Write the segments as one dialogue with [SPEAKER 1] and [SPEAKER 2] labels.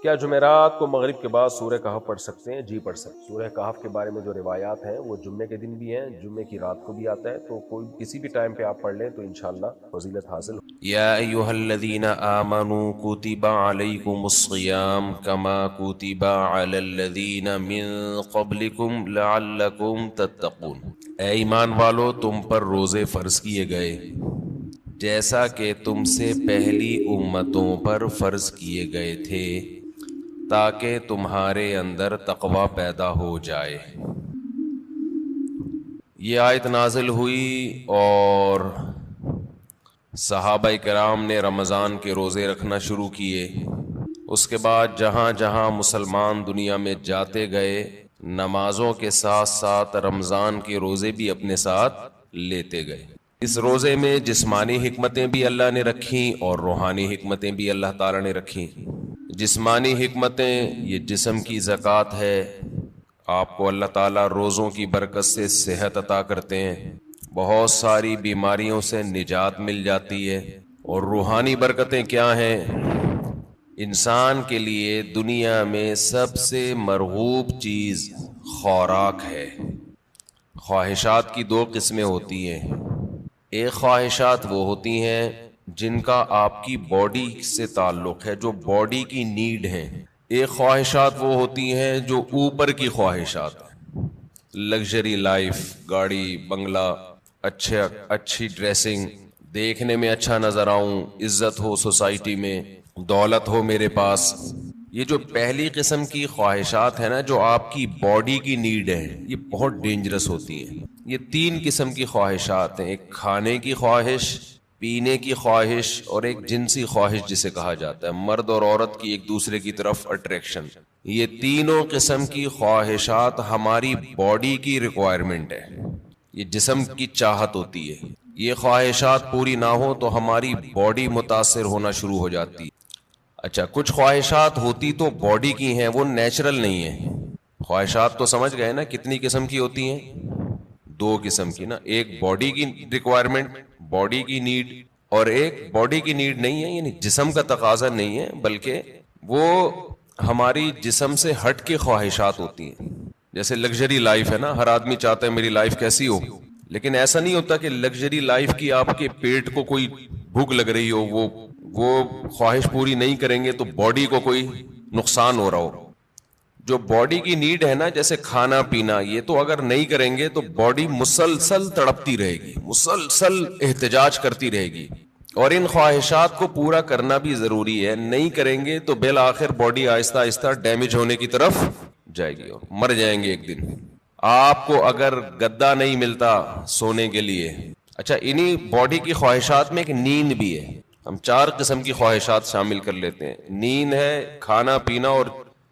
[SPEAKER 1] کیا جمعرات کو مغرب کے بعد سورہ کہف پڑھ سکتے ہیں؟ جی پڑھ سکتے ہیں۔ سورہ کہف کے بارے میں جو روایات ہیں وہ جمعے کے دن بھی ہیں، جمعے کی رات کو بھی آتا ہے، تو کوئی کسی بھی ٹائم پہ آپ پڑھ لیں تو انشاءاللہ فضیلت حاصل۔
[SPEAKER 2] یا ایہا الذین آمنوا کتب علیکم الصیام کما کتب علی الذین من قبلکم لعلکم تتقون۔ اے ایمان والو، تم پر روزے فرض کیے گئے جیسا کہ تم سے پہلی امتوں پر فرض کیے گئے تھے تاکہ تمہارے اندر تقوی پیدا ہو جائے۔ یہ آیت نازل ہوئی اور صحابہ کرام نے رمضان کے روزے رکھنا شروع کیے۔ اس کے بعد جہاں جہاں مسلمان دنیا میں جاتے گئے، نمازوں کے ساتھ ساتھ رمضان کے روزے بھی اپنے ساتھ لیتے گئے۔ اس روزے میں جسمانی حکمتیں بھی اللہ نے رکھیں اور روحانی حکمتیں بھی اللہ تعالیٰ نے رکھیں۔ جسمانی حکمتیں، یہ جسم کی زکوٰۃ ہے، آپ کو اللہ تعالیٰ روزوں کی برکت سے صحت عطا کرتے ہیں، بہت ساری بیماریوں سے نجات مل جاتی ہے۔ اور روحانی برکتیں کیا ہیں؟ انسان کے لیے دنیا میں سب سے مرغوب چیز خوراک ہے۔ خواہشات کی دو قسمیں ہوتی ہیں، ایک خواہشات وہ ہوتی ہیں جن کا آپ کی باڈی سے تعلق ہے، جو باڈی کی نیڈ ہیں۔ ایک خواہشات وہ ہوتی ہیں جو اوپر کی خواہشات ہیں، لگژری لائف، گاڑی بنگلہ، اچھی ڈریسنگ، دیکھنے میں اچھا نظر آؤں، عزت ہو سوسائٹی میں، دولت ہو میرے پاس۔ یہ جو پہلی قسم کی خواہشات ہیں نا، جو آپ کی باڈی کی نیڈ ہے، یہ بہت ڈینجرس ہوتی ہیں۔ یہ تین قسم کی خواہشات ہیں، ایک کھانے کی خواہش، پینے کی خواہش، اور ایک جنسی خواہش جسے کہا جاتا ہے، مرد اور عورت کی ایک دوسرے کی طرف اٹریکشن۔ یہ تینوں قسم کی خواہشات ہماری باڈی کی ریکوائرمنٹ ہے، یہ جسم کی چاہت ہوتی ہے۔ یہ خواہشات پوری نہ ہو تو ہماری باڈی متاثر ہونا شروع ہو جاتی ہے۔ اچھا، کچھ خواہشات ہوتی تو باڈی کی ہیں، وہ نیچرل نہیں ہیں۔ خواہشات تو سمجھ گئے نا کتنی قسم کی ہوتی ہیں؟ دو قسم کی نا، ایک باڈی کی ریکوائرمنٹ، باڈی کی نیڈ، اور ایک باڈی کی نیڈ نہیں ہے، یعنی جسم کا تقاضا نہیں ہے، بلکہ وہ ہماری جسم سے ہٹ کے خواہشات ہوتی ہیں۔ جیسے لگژری لائف ہے نا، ہر آدمی چاہتا ہے میری لائف کیسی ہو، لیکن ایسا نہیں ہوتا کہ لگژری لائف کی آپ کے پیٹ کو کوئی بھوک لگ رہی ہو، وہ خواہش پوری نہیں کریں گے تو باڈی کو کوئی نقصان ہو رہا ہو۔ جو باڈی کی نیڈ ہے نا، جیسے کھانا پینا، یہ تو اگر نہیں کریں گے تو باڈی مسلسل تڑپتی رہے گی، مسلسل احتجاج کرتی رہے گی، اور ان خواہشات کو پورا کرنا بھی ضروری ہے۔ نہیں کریں گے تو بالآخر باڈی آہستہ آہستہ ڈیمیج ہونے کی طرف جائے گی اور مر جائیں گے ایک دن۔ آپ کو اگر گدا نہیں ملتا سونے کے لیے، اچھا، انہی باڈی کی خواہشات میں ایک نیند بھی ہے۔ ہم چار قسم کی خواہشات شامل کر لیتے ہیں، نیند ہے، کھانا پینا، اور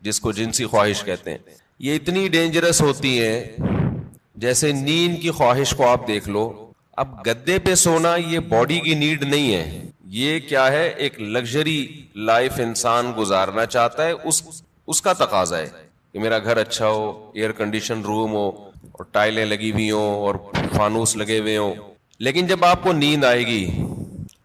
[SPEAKER 2] جس کو جنسی خواہش کہتے ہیں۔ یہ اتنی ڈینجرس ہوتی ہیں، جیسے نیند کی خواہش کو آپ دیکھ لو، اب گدے پہ سونا یہ باڈی کی نیڈ نہیں ہے، یہ کیا ہے؟ ایک لگژری لائف انسان گزارنا چاہتا ہے، اس کا تقاضا ہے کہ میرا گھر اچھا ہو، ایئر کنڈیشن روم ہو، اور ٹائلیں لگی ہوئی ہوں، اور فانوس لگے ہوئے ہوں۔ لیکن جب آپ کو نیند آئے گی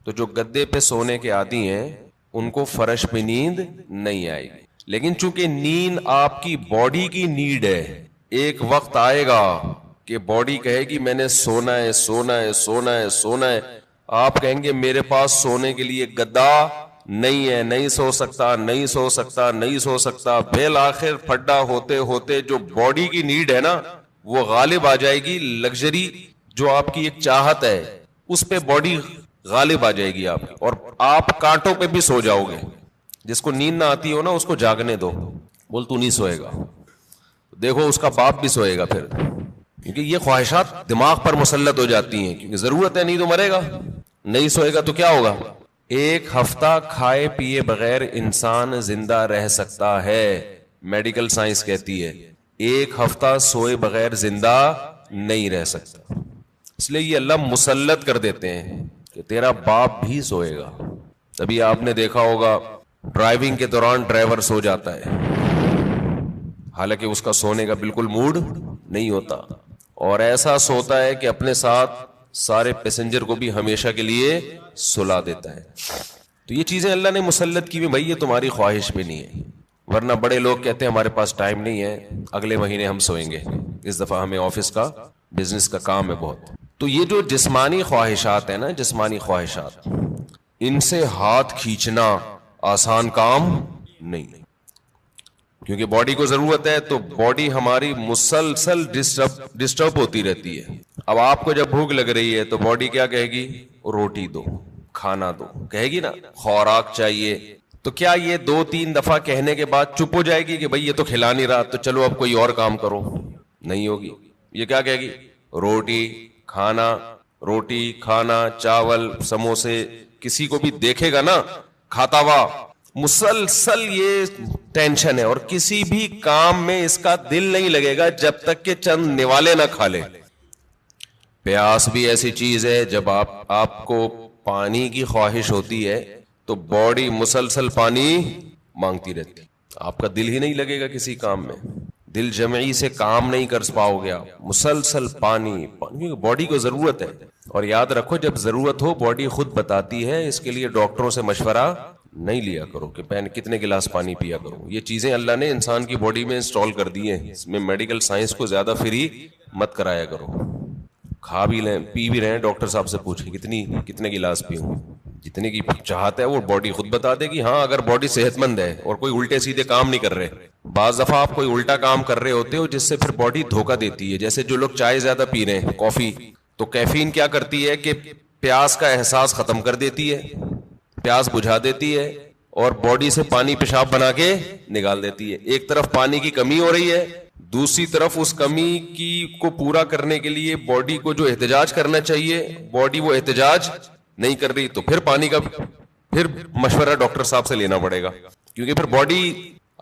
[SPEAKER 2] تو جو گدے پہ سونے کے عادی ہیں ان کو فرش پہ نیند نہیں آئے گی۔ لیکن چونکہ نیند آپ کی باڈی کی نیڈ ہے، ایک وقت آئے گا کہ باڈی کہے گی میں نے سونا ہے، سونا ہے، سونا ہے، سونا ہے۔ آپ کہیں گے میرے پاس سونے کے لیے گدا نہیں ہے، نہیں سو سکتا، نہیں سو سکتا، نہیں سو سکتا۔ بالآخر پھڈا ہوتے ہوتے جو باڈی کی نیڈ ہے نا، وہ غالب آ جائے گی۔ لگژری جو آپ کی ایک چاہت ہے، اس پہ باڈی غالب آ جائے گی آپ کی، اور آپ کانٹوں پہ بھی سو جاؤ گے۔ جس کو نیند نہ آتی ہو نا، اس کو جاگنے دو، بول تو نہیں سوئے گا، دیکھو اس کا باپ بھی سوئے گا پھر، کیونکہ یہ خواہشات دماغ پر مسلط ہو جاتی ہیں، کیونکہ ضرورت ہے، نہیں تو مرے گا، نہیں سوئے گا تو کیا ہوگا؟ ایک ہفتہ کھائے پیے بغیر انسان زندہ رہ سکتا ہے، میڈیکل سائنس کہتی ہے، ایک ہفتہ سوئے بغیر زندہ نہیں رہ سکتا۔ اس لیے یہ اللہ مسلط کر دیتے ہیں کہ تیرا باپ بھی سوئے گا۔ تبھی آپ نے دیکھا ہوگا ڈرائیونگ کے دوران ڈرائیور سو جاتا ہے، حالانکہ اس کا سونے کا بالکل موڈ نہیں ہوتا، اور ایسا سوتا ہے کہ اپنے ساتھ سارے پیسنجر کو بھی ہمیشہ کے لیے سلا دیتا ہے۔ تو یہ چیزیں اللہ نے مسلط کی ہوئی، بھائی یہ تمہاری خواہش پہ نہیں ہے، ورنہ بڑے لوگ کہتے ہیں ہمارے پاس ٹائم نہیں ہے, اگلے مہینے ہم سوئیں گے, اس دفعہ ہمیں آفس کا بزنس کا کام ہے بہت. تو یہ جو جسمانی خواہشات ہیں نا, جسمانی خواہشات, ان سے ہاتھ کھینچنا آسان کام نہیں, کیونکہ باڈی کو ضرورت ہے, تو باڈی ہماری مسلسل ڈسٹرب ہوتی رہتی ہے. اب آپ کو جب بھوک لگ رہی ہے تو باڈی کیا کہے گی, روٹی دو, کھانا دو, کہے گی نا, خوراک چاہیے. تو کیا یہ 2-3 دفعہ کہنے کے بعد چپ ہو جائے گی کہ بھائی یہ تو کھلا نہیں رہا تو چلو اب کوئی اور کام کرو؟ نہیں ہوگی. یہ کیا کہے گی, روٹی کھانا, روٹی کھانا, چاول سموسے, کسی کو بھی دیکھے گا نا کھاتا ہوا, مسلسل یہ ٹینشن ہے, اور کسی بھی کام میں اس کا دل نہیں لگے گا جب تک کہ چند نوالے نہ کھا لے. پیاس بھی ایسی چیز ہے, جب آپ کو پانی کی خواہش ہوتی ہے تو باڈی مسلسل پانی مانگتی رہتی, آپ کا دل ہی نہیں لگے گا کسی کام میں, دل جمعی سے کام نہیں کر پاؤ گے, مسلسل پانی, باڈی کو ضرورت ہے. اور یاد رکھو جب ضرورت ہو باڈی خود بتاتی ہے, اس کے لیے ڈاکٹروں سے مشورہ نہیں لیا کرو کہ کتنے گلاس پانی پیا کرو. یہ چیزیں اللہ نے انسان کی باڈی میں انسٹال کر دی ہیں, اس میں میڈیکل سائنس کو زیادہ فری مت کرایا کرو. کھا بھی لیں پی بھی رہے ہیں, ڈاکٹر صاحب سے پوچھیں کتنے گلاس پیوں, جتنے کی چاہت ہے وہ باڈی خود بتا دے گی. ہاں اگر باڈی صحت مند ہے اور کوئی الٹے سیدھے کام نہیں کر رہے. بعض دفعہ آپ کوئی الٹا کام کر رہے ہوتے ہو جس سے پھر باڈی دھوکہ دیتی ہے, جیسے جو لوگ چائے زیادہ پی رہے ہیں, کافی, تو کیفین کیا کرتی ہے کہ پیاس کا احساس ختم کر دیتی ہے, پیاس بجھا دیتی ہے, اور باڈی سے پانی پیشاب بنا کے نکال دیتی ہے. ایک طرف پانی کی کمی ہو رہی ہے, دوسری طرف اس کمی کی کو پورا کرنے کے لیے باڈی کو جو احتجاج کرنا چاہیے باڈی وہ احتجاج نہیں کر رہی, تو پھر پانی کا پھر مشورہ ڈاکٹر صاحب سے لینا پڑے گا. کیونکہ پھر باڈی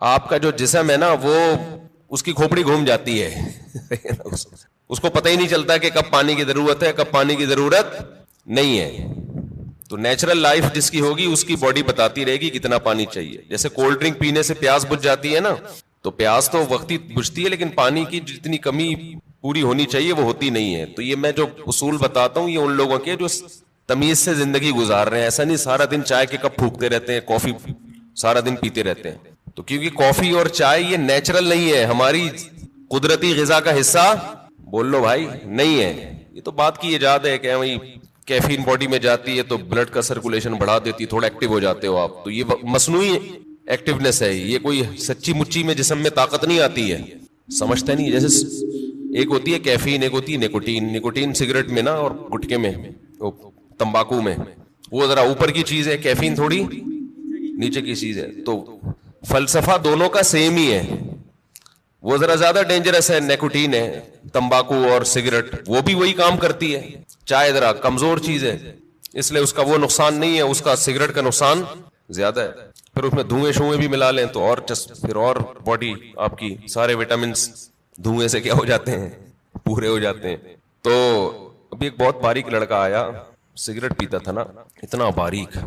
[SPEAKER 2] آپ کا جو جسم ہے نا وہ اس کی کھوپڑی گھوم جاتی ہے اس کو پتہ ہی نہیں چلتا کہ کب پانی کی ضرورت ہے کب پانی کی ضرورت نہیں ہے. تو نیچرل لائف جس کی ہوگی اس کی باڈی بتاتی رہے گی کتنا پانی چاہیے. جیسے کولڈ ڈرنک پینے سے پیاس بجھ جاتی ہے نا, تو پیاس تو وقتی بجھتی ہے لیکن پانی کی جتنی کمی پوری ہونی چاہیے وہ ہوتی نہیں ہے. تو یہ میں جو اصول بتاتا ہوں یہ ان لوگوں کے جو تمیز سے زندگی گزار رہے ہیں. ایسا نہیں سارا دن چائے کے کپ پھونکتے رہتے ہیں, کافی سارا دن پیتے رہتے ہیں. تو کیونکہ کافی اور چائے یہ نیچرل نہیں ہے, ہماری قدرتی غذا کا حصہ بول لو بھائی نہیں ہے. یہ تو بات کی ایجاد ہے کہ وہی کیفین باڈی میں جاتی ہے تو بلڈ کا سرکولیشن بڑھا دیتی ہے, تھوڑا ایکٹیو ہو جاتے ہو آپ. تو یہ مصنوعی ایکٹیونیس ہے, یہ کوئی سچی مچی میں جسم میں طاقت نہیں آتی ہے, سمجھتے نہیں. جیسے ایک ہوتی ہے کیفین, ایک ہوتی ہے نیکوٹین. نیکوٹین سگریٹ میں نا اور گٹکے میں, تمباکو میں, وہ ذرا اوپر کی چیز ہے, کیفین تھوڑی نیچے کی چیز ہے. تو فلسفہ دونوں کا سیم ہی ہے, وہ ذرا زیادہ ڈینجرس ہے نیکوٹین ہے, تمباکو اور سگریٹ وہ بھی وہی کام کرتی ہے. چائے ذرا کمزور چیز ہے اس لیے اس کا وہ نقصان نہیں ہے, اس کا سگریٹ کا نقصان زیادہ ہے. پھر اس میں دھوئیں شوئیں بھی ملا لیں تو اور پھر اور باڈی آپ کی سارے وٹامنس دھوئیں سے کیا ہو جاتے ہیں, پورے ہو جاتے ہیں. تو ابھی ایک بہت باریک لڑکا آیا, سگریٹ پیتا تھا نا, اتنا باریک,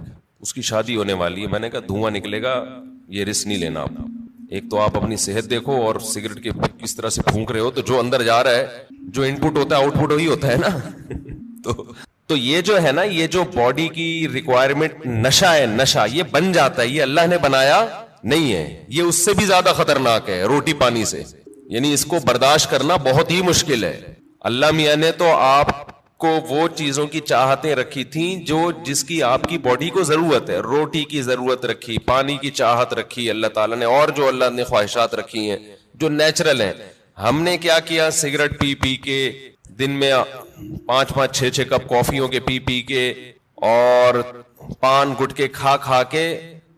[SPEAKER 2] اس کی شادی ہونے والی ہے. میں نے کہا دھواں نکلے گا, یہ رسک نہیں لینا آپ. ایک تو آپ اپنی صحت دیکھو اور سگریٹ کے کس طرح سے پھونک رہے ہو, تو جو اندر جا رہا ہے جو ان پٹ ہوتا ہے آؤٹ پٹ وہی ہوتا ہے نا تو یہ جو ہے نا, یہ جو باڈی کی ریکوائرمنٹ نشہ ہے, نشہ یہ بن جاتا ہے, یہ اللہ نے بنایا نہیں ہے, یہ اس سے بھی زیادہ خطرناک ہے روٹی پانی سے. یعنی اس کو برداشت کرنا بہت ہی مشکل ہے. اللہ میاں نے تو آپ کو وہ چیزوں کی چاہتیں رکھی تھیں جو جس کی آپ کی باڈی کو ضرورت ہے. روٹی کی ضرورت رکھی, پانی کی چاہت رکھی اللہ تعالیٰ نے, اور جو اللہ نے خواہشات رکھی ہیں جو نیچرل ہیں. ہم نے کیا کیا, سگریٹ پی پی کے, دن میں 5-5 6-6 کپ کافیوں کے پی پی کے, اور پان گٹکے کھا کھا کے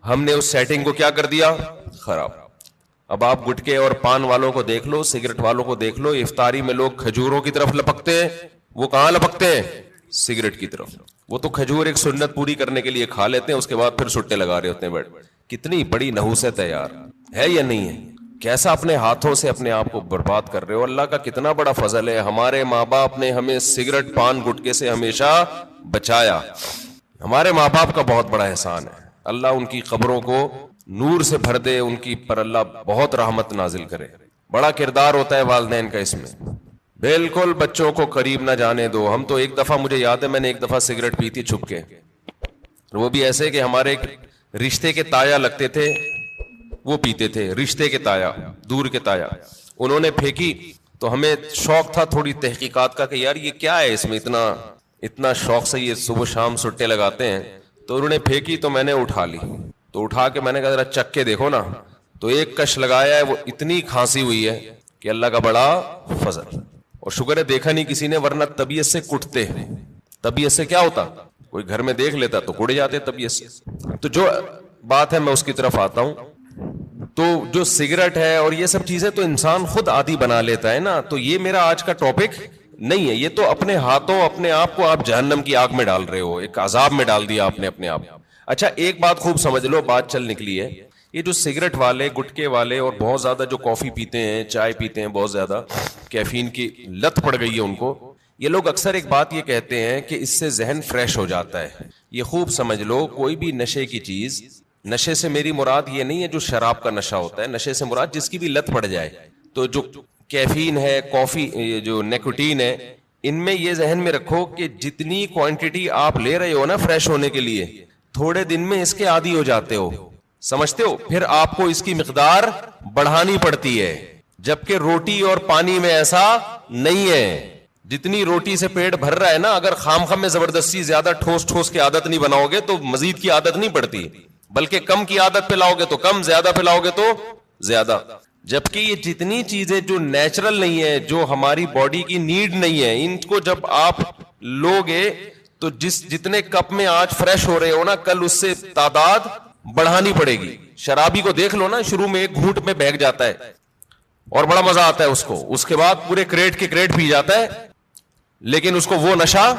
[SPEAKER 2] ہم نے اس سیٹنگ کو کیا کر دیا, خراب. اب آپ گٹکے اور پان والوں کو دیکھ لو, سگریٹ والوں کو دیکھ لو, افطاری میں لوگ کھجوروں کی طرف لپکتے ہیں, وہ کہاں لپکتے ہیں, سگریٹ کی طرف. وہ تو کھجور ایک سنت پوری کرنے کے لیے کھا لیتے ہیں, اس کے بعد پھر سٹے لگا رہے ہوتے ہیں بیٹھ. کتنی بڑی نحوست ہے یار, ہے یا نہیں ہے؟ کیسا اپنے ہاتھوں سے اپنے آپ کو برباد کر رہے ہو. اللہ کا کتنا بڑا فضل ہے, ہمارے ماں باپ نے ہمیں سگریٹ پان گٹکے سے ہمیشہ بچایا. ہمارے ماں باپ کا بہت بڑا احسان ہے, اللہ ان کی قبروں کو نور سے بھر دے, ان کی پر اللہ بہت رحمت نازل کرے. بڑا کردار ہوتا ہے والدین کا اس میں. بالکل بچوں کو قریب نہ جانے دو. ہم تو ایک دفعہ, مجھے یاد ہے میں نے ایک دفعہ سگریٹ پی تھی چھپ کے, وہ بھی ایسے کہ ہمارے ایک رشتے کے تایا لگتے تھے, وہ پیتے تھے, رشتے کے تایا, دور کے تایا. انہوں نے پھینکی تو ہمیں شوق تھا تھوڑی تحقیقات کا کہ یار یہ کیا ہے, اس میں اتنا شوق سے یہ صبح شام سٹے لگاتے ہیں. تو انہوں نے پھینکی تو میں نے اٹھا لی, تو اٹھا کے میں نے کہا ذرا چک کے دیکھو نا, تو ایک کش لگایا ہے, وہ اتنی کھانسی ہوئی ہے کہ اللہ کا بڑا فضل اور شکر ہے دیکھا نہیں کسی نے, ورنہ طبیعت سے کٹتے. طبیعت سے کیا ہوتا, کوئی گھر میں دیکھ لیتا تو کٹ جاتے طبیعت سے. تو جو بات ہے میں اس کی طرف آتا ہوں. تو جو سگریٹ ہے اور یہ سب چیزیں تو انسان خود عادی بنا لیتا ہے نا. تو یہ میرا آج کا ٹاپک نہیں ہے, یہ تو اپنے ہاتھوں اپنے آپ کو آپ جہنم کی آگ میں ڈال رہے ہو, ایک عذاب میں ڈال دیا آپ نے اپنے آپ. اچھا ایک بات خوب سمجھ لو, بات چل نکلی ہے, یہ جو سگریٹ والے, گٹکے والے اور بہت زیادہ جو کافی پیتے ہیں, چائے پیتے ہیں, بہت زیادہ کیفین کی لت پڑ گئی ہے ان کو, یہ لوگ اکثر ایک بات یہ کہتے ہیں کہ اس سے ذہن فریش ہو جاتا ہے. یہ خوب سمجھ لو, کوئی بھی نشے کی چیز, نشے سے میری مراد یہ نہیں ہے جو شراب کا نشہ ہوتا ہے, نشے سے مراد جس کی بھی لت پڑ جائے. تو جو کیفین ہے, کافی, جو نیکوٹین ہے, ان میں یہ ذہن میں رکھو کہ جتنی کوانٹٹی آپ لے رہے ہو نا فریش ہونے کے لیے, تھوڑے دن میں اس کے عادی ہو جاتے ہو, سمجھتے ہو, پھر آپ کو اس کی مقدار بڑھانی پڑتی ہے. جبکہ روٹی اور پانی میں ایسا نہیں ہے. جتنی روٹی سے پیٹ بھر رہا ہے نا, اگر خام خام میں زبردستی زیادہ ٹھوس کی عادت نہیں بناؤ گے تو مزید کی عادت نہیں پڑتی, بلکہ کم کی عادت پہ لاؤ گے تو کم, زیادہ پہ لاؤ گے تو زیادہ. جبکہ یہ جتنی چیزیں جو نیچرل نہیں ہے, جو ہماری باڈی کی نیڈ نہیں ہے, ان کو جب آپ لوگے تو جتنے کپ میں آج فریش ہو رہے ہو نا, کل اس سے تعداد بڑھانی پڑے گی. شرابی کو دیکھ لو نا, شروع میں ایک گھونٹ میں بہک جاتا ہے اور بڑا مزہ آتا ہے اس کو, اس کے بعد پورے کریٹ کے کریٹ پی جاتا ہے, لیکن اس کو وہ نشہ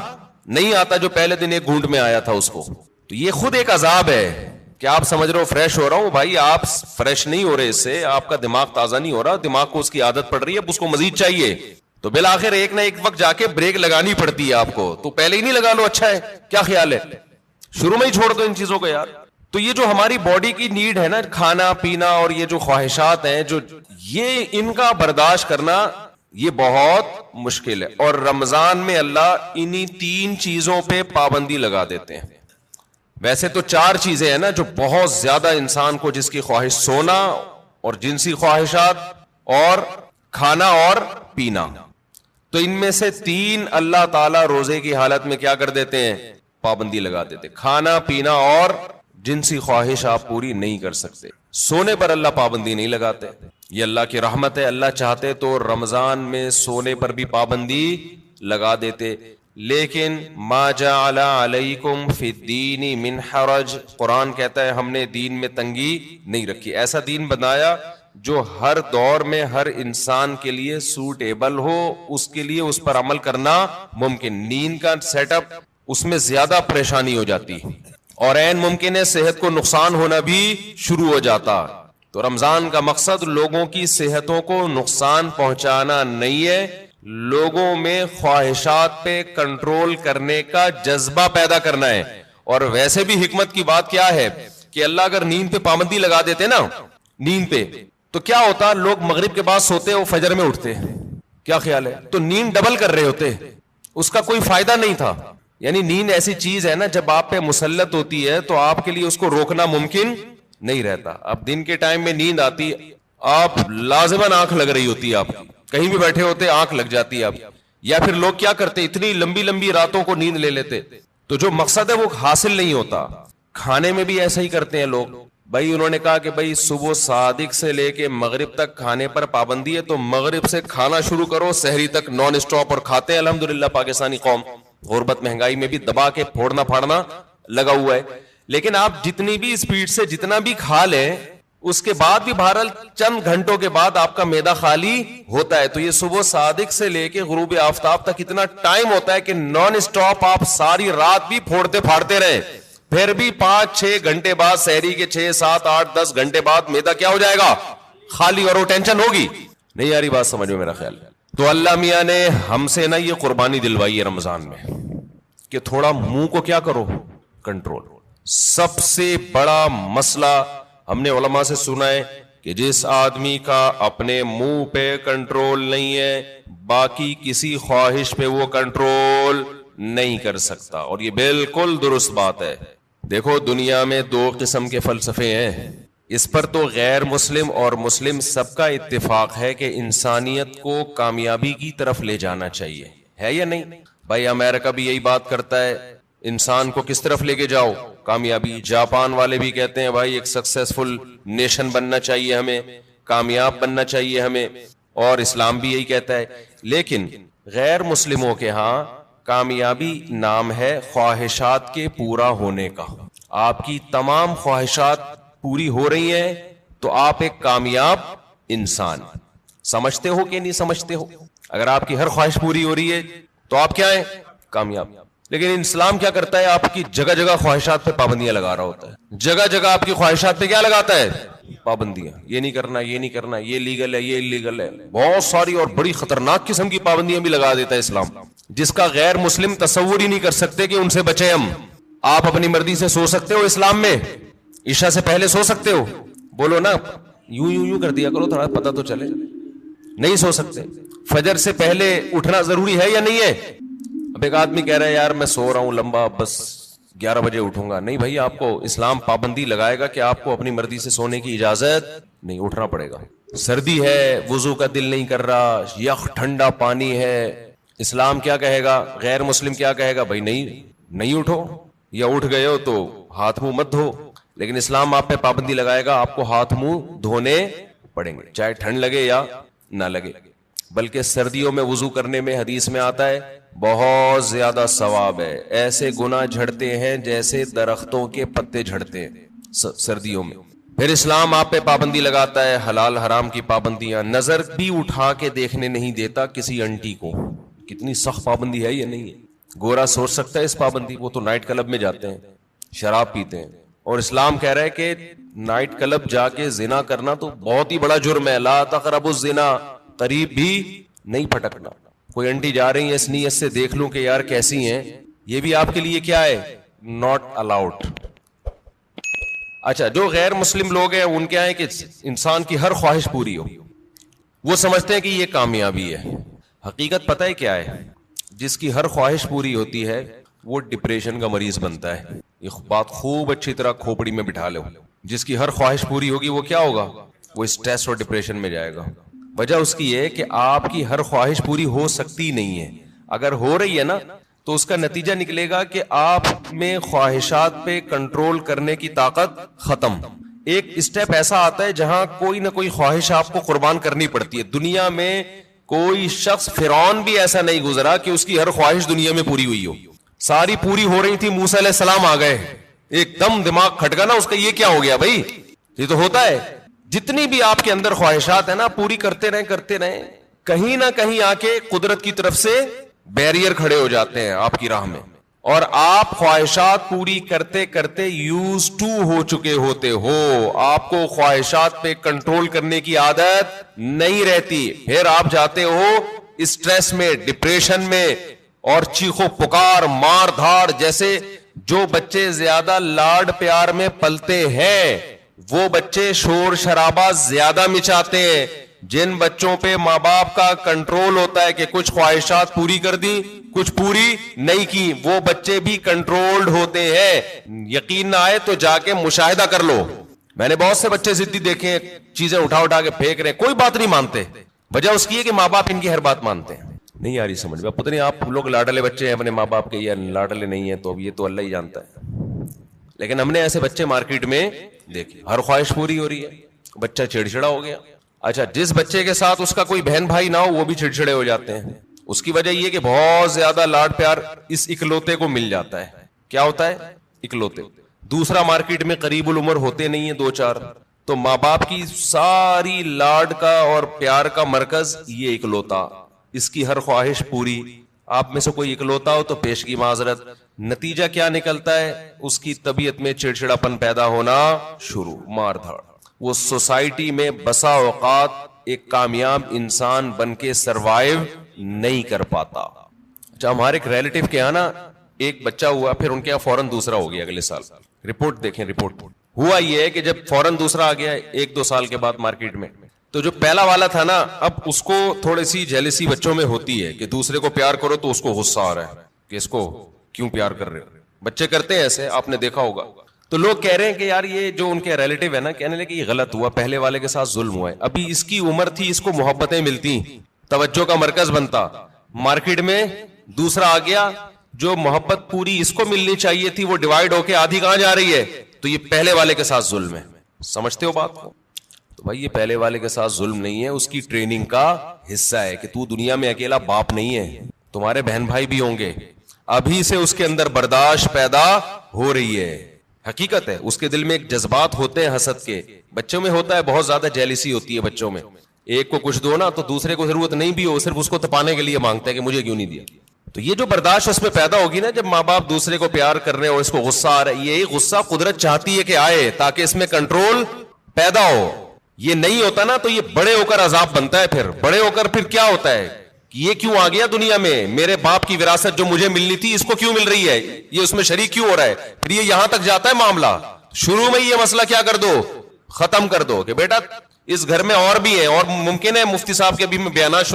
[SPEAKER 2] نہیں آتا جو پہلے دن ایک گھونٹ میں آیا تھا اس کو. تو یہ خود ایک عذاب ہے کہ آپ سمجھ رہے ہو فریش ہو رہا ہوں, بھائی آپ فریش نہیں ہو رہے, اس سے آپ کا دماغ تازہ نہیں ہو رہا, دماغ کو اس کی عادت پڑ رہی ہے, اب اس کو مزید چاہیے. تو بالآخر ایک نہ ایک وقت جا کے بریک لگانی پڑتی ہے آپ کو. تو پہلے ہی نہیں لگا لو, اچھا ہے, کیا خیال ہے, شروع میں ہی چھوڑ دو ان چیزوں کو یار. تو یہ جو ہماری باڈی کی نیڈ ہے نا, کھانا پینا اور یہ جو خواہشات ہیں, جو یہ ان کا برداشت کرنا یہ بہت مشکل ہے. اور رمضان میں اللہ انہی 3 چیزوں پہ پابندی لگا دیتے ہیں. ویسے تو 4 چیزیں ہیں نا جو بہت زیادہ انسان کو, جس کی خواہش سونا اور جنسی خواہشات اور کھانا اور پینا, تو ان میں سے 3 اللہ تعالیٰ روزے کی حالت میں کیا کر دیتے ہیں, پابندی لگا دیتے. کھانا پینا اور جنسی خواہش آپ پوری نہیں کر سکتے. سونے پر اللہ پابندی نہیں لگاتے, یہ اللہ کی رحمت ہے. اللہ چاہتے تو رمضان میں سونے پر بھی پابندی لگا دیتے, لیکن ما جعل علیکم فی الدین من حرج, قرآن کہتا ہے ہم نے دین میں تنگی نہیں رکھی. ایسا دین بنایا جو ہر دور میں ہر انسان کے لیے سوٹیبل ہو, اس کے لیے اس پر عمل کرنا ممکن. نیند کا سیٹ اپ اس میں زیادہ پریشانی ہو جاتی اور عین ممکن ہے صحت کو نقصان ہونا بھی شروع ہو جاتا. تو رمضان کا مقصد لوگوں کی صحتوں کو نقصان پہنچانا نہیں ہے, لوگوں میں خواہشات پہ کنٹرول کرنے کا جذبہ پیدا کرنا ہے. اور ویسے بھی حکمت کی بات کیا ہے کہ اللہ اگر نیند پہ پابندی لگا دیتے نا, نیند پہ, تو کیا ہوتا, لوگ مغرب کے بعد سوتے وہ فجر میں اٹھتے, کیا خیال ہے, تو نیند ڈبل کر رہے ہوتے, اس کا کوئی فائدہ نہیں تھا. یعنی نیند ایسی چیز ہے نا, جب آپ پہ مسلط ہوتی ہے تو آپ کے لیے اس کو روکنا ممکن نہیں رہتا. اب دن کے ٹائم میں نیند آتی, آپ لازماً آنکھ لگ رہی ہوتی ہے, آپ کہیں بھی بیٹھے ہوتے آنکھ لگ جاتی ہے آپ. یا پھر لوگ کیا کرتے, اتنی لمبی لمبی راتوں کو نیند لے لیتے, تو جو مقصد ہے وہ حاصل نہیں ہوتا. کھانے میں بھی ایسا ہی کرتے ہیں لوگ. بھائی انہوں نے کہا کہ بھائی صبح صادق سے لے کے مغرب تک کھانے پر پابندی ہے, تو مغرب سے کھانا شروع کرو, سحری تک نان اسٹاپ, اور کھاتے ہیں. الحمدللہ پاکستانی قوم غربت مہنگائی میں بھی دبا کے پھوڑنا پھاڑنا لگا ہوا ہے. لیکن آپ جتنی بھی اسپیڈ سے جتنا بھی کھا لیں, اس کے بعد بھی بہرحال چند گھنٹوں کے بعد آپ کا معدہ خالی ہوتا ہے. تو یہ صبح صادق سے لے کے غروب آفتاب تک اتنا ٹائم ہوتا ہے کہ نان اسٹاپ آپ ساری رات بھی پھوڑتے پھاڑتے رہیں, پھر بھی 5-6 گھنٹے بعد, سحری کے 6, 7, 8, 10 گھنٹے بعد معدہ کیا ہو جائے گا, خالی, اور وہ ٹینشن ہوگی. نہیں یاری بات سمجھ میں میرا خیال. تو اللہ میاں نے ہم سے نا یہ قربانی دلوائی ہے رمضان میں کہ تھوڑا منہ کو کیا کرو, کنٹرول. سب سے بڑا مسئلہ ہم نے علماء سے سنا ہے کہ جس آدمی کا اپنے منہ پہ کنٹرول نہیں ہے, باقی کسی خواہش پہ وہ کنٹرول نہیں کر سکتا. اور یہ بالکل درست بات ہے. دیکھو دنیا میں 2 قسم کے فلسفے ہیں, اس پر تو غیر مسلم اور مسلم سب کا اتفاق ہے کہ انسانیت کو کامیابی کی طرف لے جانا چاہیے، ہے یا نہیں؟ بھائی امریکہ بھی یہی بات کرتا ہے، انسان کو کس طرف لے کے جاؤ؟ کامیابی۔ جاپان والے بھی کہتے ہیں بھائی ایک سکسیسفل نیشن بننا چاہیے ہمیں، کامیاب بننا چاہیے ہمیں، اور اسلام بھی یہی کہتا ہے۔ لیکن غیر مسلموں کے ہاں کامیابی نام ہے خواہشات کے پورا ہونے کا۔ آپ کی تمام خواہشات پوری ہو رہی ہیں تو آپ ایک کامیاب انسان۔ سمجھتے ہو کہ نہیں سمجھتے ہو؟ اگر آپ کی ہر خواہش پوری ہو رہی ہے تو آپ کیا ہیں؟ کامیاب۔ لیکن اسلام کیا کرتا ہے؟ آپ کی جگہ جگہ خواہشات پہ پابندیاں لگا رہا ہوتا ہے، جگہ جگہ آپ کی خواہشات پہ کیا لگاتا ہے؟ پابندیاں۔ یہ نہیں کرنا، یہ نہیں کرنا، یہ لیگل ہے، یہ انلیگل ہے، بہت ساری اور بڑی خطرناک قسم کی پابندیاں بھی لگا دیتا ہے اسلام، جس کا غیر مسلم تصور ہی نہیں کر سکتے کہ ان سے بچے ہم۔ آپ اپنی مرضی سے سو سکتے ہو اسلام میں؟ عشاء سے پہلے سو سکتے ہو؟ بولو نا، یوں کر دیا کرو، تھوڑا پتہ تو چلے۔ نہیں سو سکتے۔ فجر سے پہلے اٹھنا ضروری ہے یا نہیں ہے؟ اب ایک آدمی کہہ رہا ہے یار میں سو رہا ہوں لمبا، بس 11 بجے اٹھوں گا۔ نہیں بھائی، آپ کو اسلام پابندی لگائے گا کہ آپ کو اپنی مرضی سے سونے کی اجازت نہیں، اٹھنا پڑے گا۔ سردی ہے، وضو کا دل نہیں کر رہا، یخ ٹھنڈا پانی ہے، اسلام کیا کہے گا؟ غیر مسلم کیا کہے گا؟ بھائی نہیں اٹھو، یا اٹھ گئے ہو تو ہاتھ منہ مت دھو۔ لیکن اسلام آپ پہ پابندی لگائے گا، آپ کو ہاتھ منہ دھونے پڑیں گے، چاہے ٹھنڈ لگے یا نہ لگے۔ بلکہ سردیوں میں وضو کرنے میں حدیث میں آتا ہے بہت زیادہ ثواب ہے، ایسے گناہ جھڑتے ہیں جیسے درختوں کے پتے جھڑتے ہیں سردیوں میں۔ پھر اسلام آپ پہ پابندی لگاتا ہے حلال حرام کی پابندیاں، نظر بھی اٹھا کے دیکھنے نہیں دیتا کسی انٹی کو۔ کتنی سخت پابندی ہے یہ نہیں ہے؟ گورا سوچ سکتا ہے اس پابندی؟ وہ تو نائٹ کلب میں جاتے ہیں، شراب پیتے ہیں، اور اسلام کہہ رہا ہے کہ نائٹ کلب جا کے زنا کرنا تو بہت ہی بڑا جرم ہے، لا تقربوا الزنا، قریب بھی نہیں پھٹکنا۔ کوئی انٹی جا رہی ہے اس نیت سے دیکھ لوں کہ یار کیسی ہیں، یہ بھی آپ کے لیے کیا ہے؟ Not allowed. اچھا، جو غیر مسلم لوگ ہیں ان کیا ہے کہ انسان کی ہر خواہش پوری ہو، وہ سمجھتے ہیں کہ یہ کامیابی ہے۔ حقیقت پتہ ہے کیا ہے؟ جس کی ہر خواہش پوری ہوتی ہے وہ ڈپریشن کا مریض بنتا ہے۔ یہ بات خوب اچھی طرح کھوپڑی میں بٹھا لو۔ جس کی ہر خواہش پوری ہوگی وہ کیا ہوگا؟ وہ اسٹریس اور ڈپریشن میں جائے گا۔ وجہ اس کی ہے کہ آپ کی ہر خواہش پوری ہو سکتی نہیں ہے۔ اگر ہو رہی ہے نا تو اس کا نتیجہ نکلے گا کہ آپ میں خواہشات پہ کنٹرول کرنے کی طاقت ختم۔ ایک اسٹیپ ایسا آتا ہے جہاں کوئی نہ کوئی خواہش آپ کو قربان کرنی پڑتی ہے۔ دنیا میں کوئی شخص، فرعون بھی ایسا نہیں گزرا کہ اس کی ہر خواہش دنیا میں پوری ہوئی ہو۔ ساری پوری ہو رہی تھی، موسیٰ علیہ السلام آ گئے، ایک دم دماغ کھٹکا نا اس کا، یہ کیا ہو گیا بھائی؟ یہ تو ہوتا ہے۔ جتنی بھی آپ کے اندر خواہشات ہیں نا، پوری کرتے رہیں، کہیں نہ کہیں آ کے قدرت کی طرف سے بیریئر کھڑے ہو جاتے ہیں آپ کی راہ میں، اور آپ خواہشات پوری کرتے کرتے یوز ٹو ہو چکے ہوتے ہو۔ آپ کو خواہشات پہ کنٹرول کرنے کی عادت نہیں رہتی، پھر آپ جاتے ہو اسٹریس میں، ڈپریشن میں، اور چیخو پکار، مار دھاڑ۔ جیسے جو بچے زیادہ لاڈ پیار میں پلتے ہیں وہ بچے شور شرابہ زیادہ مچاتے ہیں۔ جن بچوں پہ ماں باپ کا کنٹرول ہوتا ہے کہ کچھ خواہشات پوری کر دی، کچھ پوری نہیں کی، وہ بچے بھی کنٹرولڈ ہوتے ہیں۔ یقین نہ آئے تو جا کے مشاہدہ کر لو۔ میں نے بہت سے بچے ضدی دیکھے ہیں، چیزیں اٹھا کے پھینک رہے، کوئی بات نہیں مانتے۔ وجہ اس کی ہے کہ ماں باپ ان کی ہر بات مانتے ہیں۔ نہیں آ رہی سمجھ میں؟ پتہ نہیں آپ لوگ لاڈلے بچے ہیں اپنے ماں باپ کے یا لاڈلے نہیں ہیں، تو اب یہ تو اللہ ہی جانتا ہے۔ لیکن ہم نے ایسے بچے مارکیٹ میں دیکھے، ہر خواہش پوری ہو رہی ہے، بچہ چڑچڑا ہو گیا۔ اچھا، جس بچے کے ساتھ اس کا کوئی بہن بھائی نہ ہو وہ بھی چڑچڑے ہو جاتے ہیں۔ اس کی وجہ یہ کہ بہت زیادہ لاڈ پیار اس اکلوتے کو مل جاتا ہے۔ کیا ہوتا ہے؟ اکلوتے۔ دوسرا مارکیٹ میں قریب العمر ہوتے نہیں ہیں، 2-4، تو ماں باپ کی ساری لاڈ کا اور پیار کا مرکز یہ اکلوتا، اس کی ہر خواہش پوری۔ آپ میں سے کوئی اکلوتا ہو تو پیش کی معذرت۔ نتیجہ کیا نکلتا ہے؟ اس کی طبیعت میں چڑچڑاپن پیدا ہونا شروع، مار دھاڑ۔ وہ سوسائٹی میں بسا اوقات ایک کامیاب انسان بن کے سروائیو نہیں کر پاتا۔ اچھا، ہمارے ایک ریلیٹیو کے یہاں نا ایک بچہ ہوا، پھر ان کے یہاں فوراً دوسرا ہو گیا اگلے سال۔ رپورٹ دیکھیں، رپورٹ ہوا یہ ہے کہ جب فوراً دوسرا آ گیا 1-2 سال کے بعد مارکیٹ میں، تو جو پہلا والا تھا نا، اب اس کو تھوڑی سی جیلسی بچوں میں ہوتی ہے کہ دوسرے کو پیار کرو تو اس کو غصہ آ رہا ہے کہ اس کو کیوں پیار کر رہے ہو۔ بچے کرتے ہیں ایسے، آپ نے دیکھا ہوگا۔ تو لوگ کہہ رہے ہیں کہ یار یہ جو ان کے ریلیٹیو ہے نا, کہنے لگے کہ یہ غلط ہوا, پہلے والے کے ساتھ ظلم ہوا ہے. ابھی اس کی عمر تھی, اس کو محبتیں ملتی, توجہ کا مرکز بنتا, مارکیٹ میں دوسرا آ گیا, جو محبت پوری اس کو ملنی چاہیے تھی وہ ڈیوائیڈ ہو کے آدھی کہاں جا رہی ہے, تو یہ پہلے والے کے ساتھ ظلم ہے. سمجھتے ہو بات کو؟ تو بھائی یہ پہلے والے کے ساتھ ظلم نہیں ہے, اس کی ٹریننگ کا حصہ ہے کہ تو دنیا میں اکیلا باپ نہیں ہے, تمہارے بہن بھائی بھی ہوں گے. ابھی سے اس کے اندر برداشت پیدا ہو رہی ہے. حقیقت ہے, اس کے دل میں ایک جذبات ہوتے ہیں حسد کے. بچوں میں ہوتا ہے, بہت زیادہ جیلسی ہوتی ہے بچوں میں. ایک کو کچھ دو نا تو دوسرے کو ضرورت نہیں بھی ہو, صرف اس کو تپانے کے لیے مانگتا ہے کہ مجھے کیوں نہیں دیا. تو یہ جو برداشت اس میں پیدا ہوگی نا, جب ماں باپ دوسرے کو پیار کر رہے ہیں اور اس کو غصہ آ رہا ہے, یہی غصہ قدرت چاہتی ہے کہ آئے تاکہ اس میں کنٹرول پیدا ہو. یہ نہیں ہوتا نا تو یہ بڑے ہو کر عذاب بنتا ہے. پھر بڑے ہو کر پھر کیا ہوتا ہے, یہ کیوں آ گیا دنیا میں, میرے باپ کی وراثت جو مجھے ملنی تھی اس کو کیوں مل رہی ہے, یہ اس میں شریک کیوں ہو رہا ہے. پھر یہ یہاں تک جاتا ہے معاملہ. شروع میں یہ مسئلہ کیا کر دو, ختم کر دو کہ بیٹا اس گھر میں اور بھی ہے, اور ممکن ہے مفتی صاحب کے بھی بیانات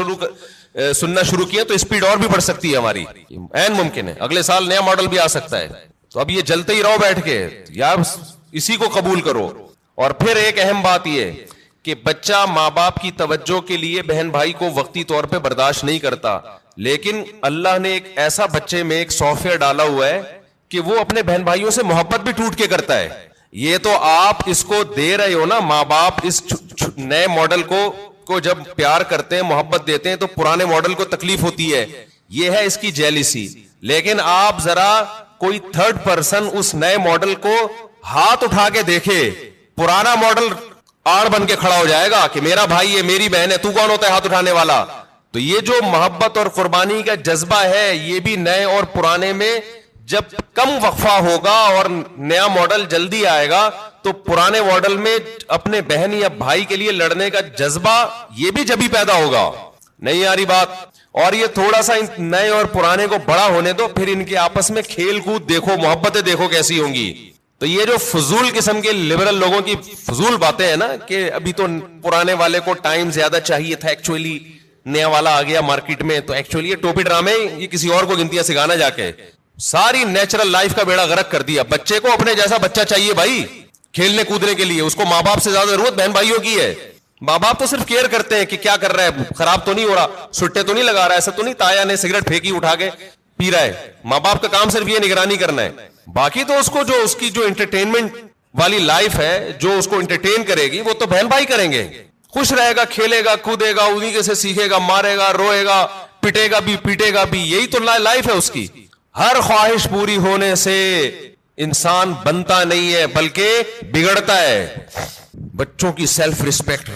[SPEAKER 2] سننا شروع کیے تو اسپیڈ اور بھی بڑھ سکتی ہے ہماری, عین ممکن ہے, اگلے سال نیا ماڈل بھی آ سکتا ہے. تو اب یہ جلتے ہی رہو بیٹھ کے, یار اسی کو قبول کرو. اور پھر ایک اہم بات یہ کہ بچہ ماں باپ کی توجہ کے لیے بہن بھائی کو وقتی طور پہ برداشت نہیں کرتا, لیکن اللہ نے ایک ایسا بچے میں ایک سافٹ ویئر ڈالا ہوا ہے کہ وہ اپنے بہن بھائیوں سے محبت بھی ٹوٹ کے کرتا ہے. یہ تو آپ اس کو دے رہے ہو نا, ماں باپ اس نئے ماڈل کو جب پیار کرتے ہیں, محبت دیتے ہیں, تو پرانے ماڈل کو تکلیف ہوتی ہے. یہ ہے اس کی جیلسی. لیکن آپ ذرا کوئی تھرڈ پرسن اس نئے ماڈل کو ہاتھ اٹھا کے دیکھے, پرانا ماڈل آڑ بن کے کھڑا ہو جائے گا کہ میرا بھائی ہے, میری بہن ہے, تو کون ہوتا ہے ہاتھ اٹھانے والا. تو یہ جو محبت اور قربانی کا جذبہ ہے, یہ بھی نئے اور پرانے میں جب کم وقفہ ہوگا اور نیا ماڈل جلدی آئے گا, تو پرانے ماڈل میں اپنے بہن یا بھائی کے لیے لڑنے کا جذبہ یہ بھی جبھی پیدا ہوگا. نہیں آ رہی بات؟ اور یہ تھوڑا سا نئے اور پرانے کو بڑا ہونے دو, پھر ان کے آپس میں کھیل کود دیکھو, محبتیں دیکھو کیسی ہوں گی. تو یہ جو فضول قسم کے لبرل لوگوں کی فضول باتیں ہیں نا کہ ابھی تو پرانے والے کو ٹائم زیادہ چاہیے تھا, ایکچولی نیا والا آ گیا مارکیٹ میں, تو ایکچولی یہ ٹوپی ڈرامے یہ کسی اور کو گنتیاں سکھانا جا کے ساری نیچرل لائف کا بیڑا غرق کر دیا. بچے کو اپنے جیسا بچہ چاہیے بھائی, کھیلنے کودنے کے لیے. اس کو ماں باپ سے زیادہ ضرورت بہن بھائیوں کی ہے. ماں باپ تو صرف کیئر کرتے ہیں کہ کیا کر رہا ہے, خراب تو نہیں ہو رہا, سٹے تو نہیں لگا رہا, ایسا تو نہیں تایا نے سگریٹ پھینکی اٹھا کے پی رہا ہے. ماں باپ کا کام صرف یہ نگرانی کرنا ہے. باقی تو اس کو جو اس کی جو انٹرٹینمنٹ والی لائف ہے, جو اس کو انٹرٹین کرے گی, وہ تو بہن بھائی کریں گے. خوش رہے گا, کھیلے گا, کودے گا, انہیں کے سے سیکھے گا, مارے گا, روئے گا, پٹے گا بھی, پیٹے گا بھی. یہی تو لائف ہے اس کی. ہر خواہش پوری ہونے سے انسان بنتا نہیں ہے بلکہ بگڑتا ہے. بچوں کی سیلف ریسپیکٹ,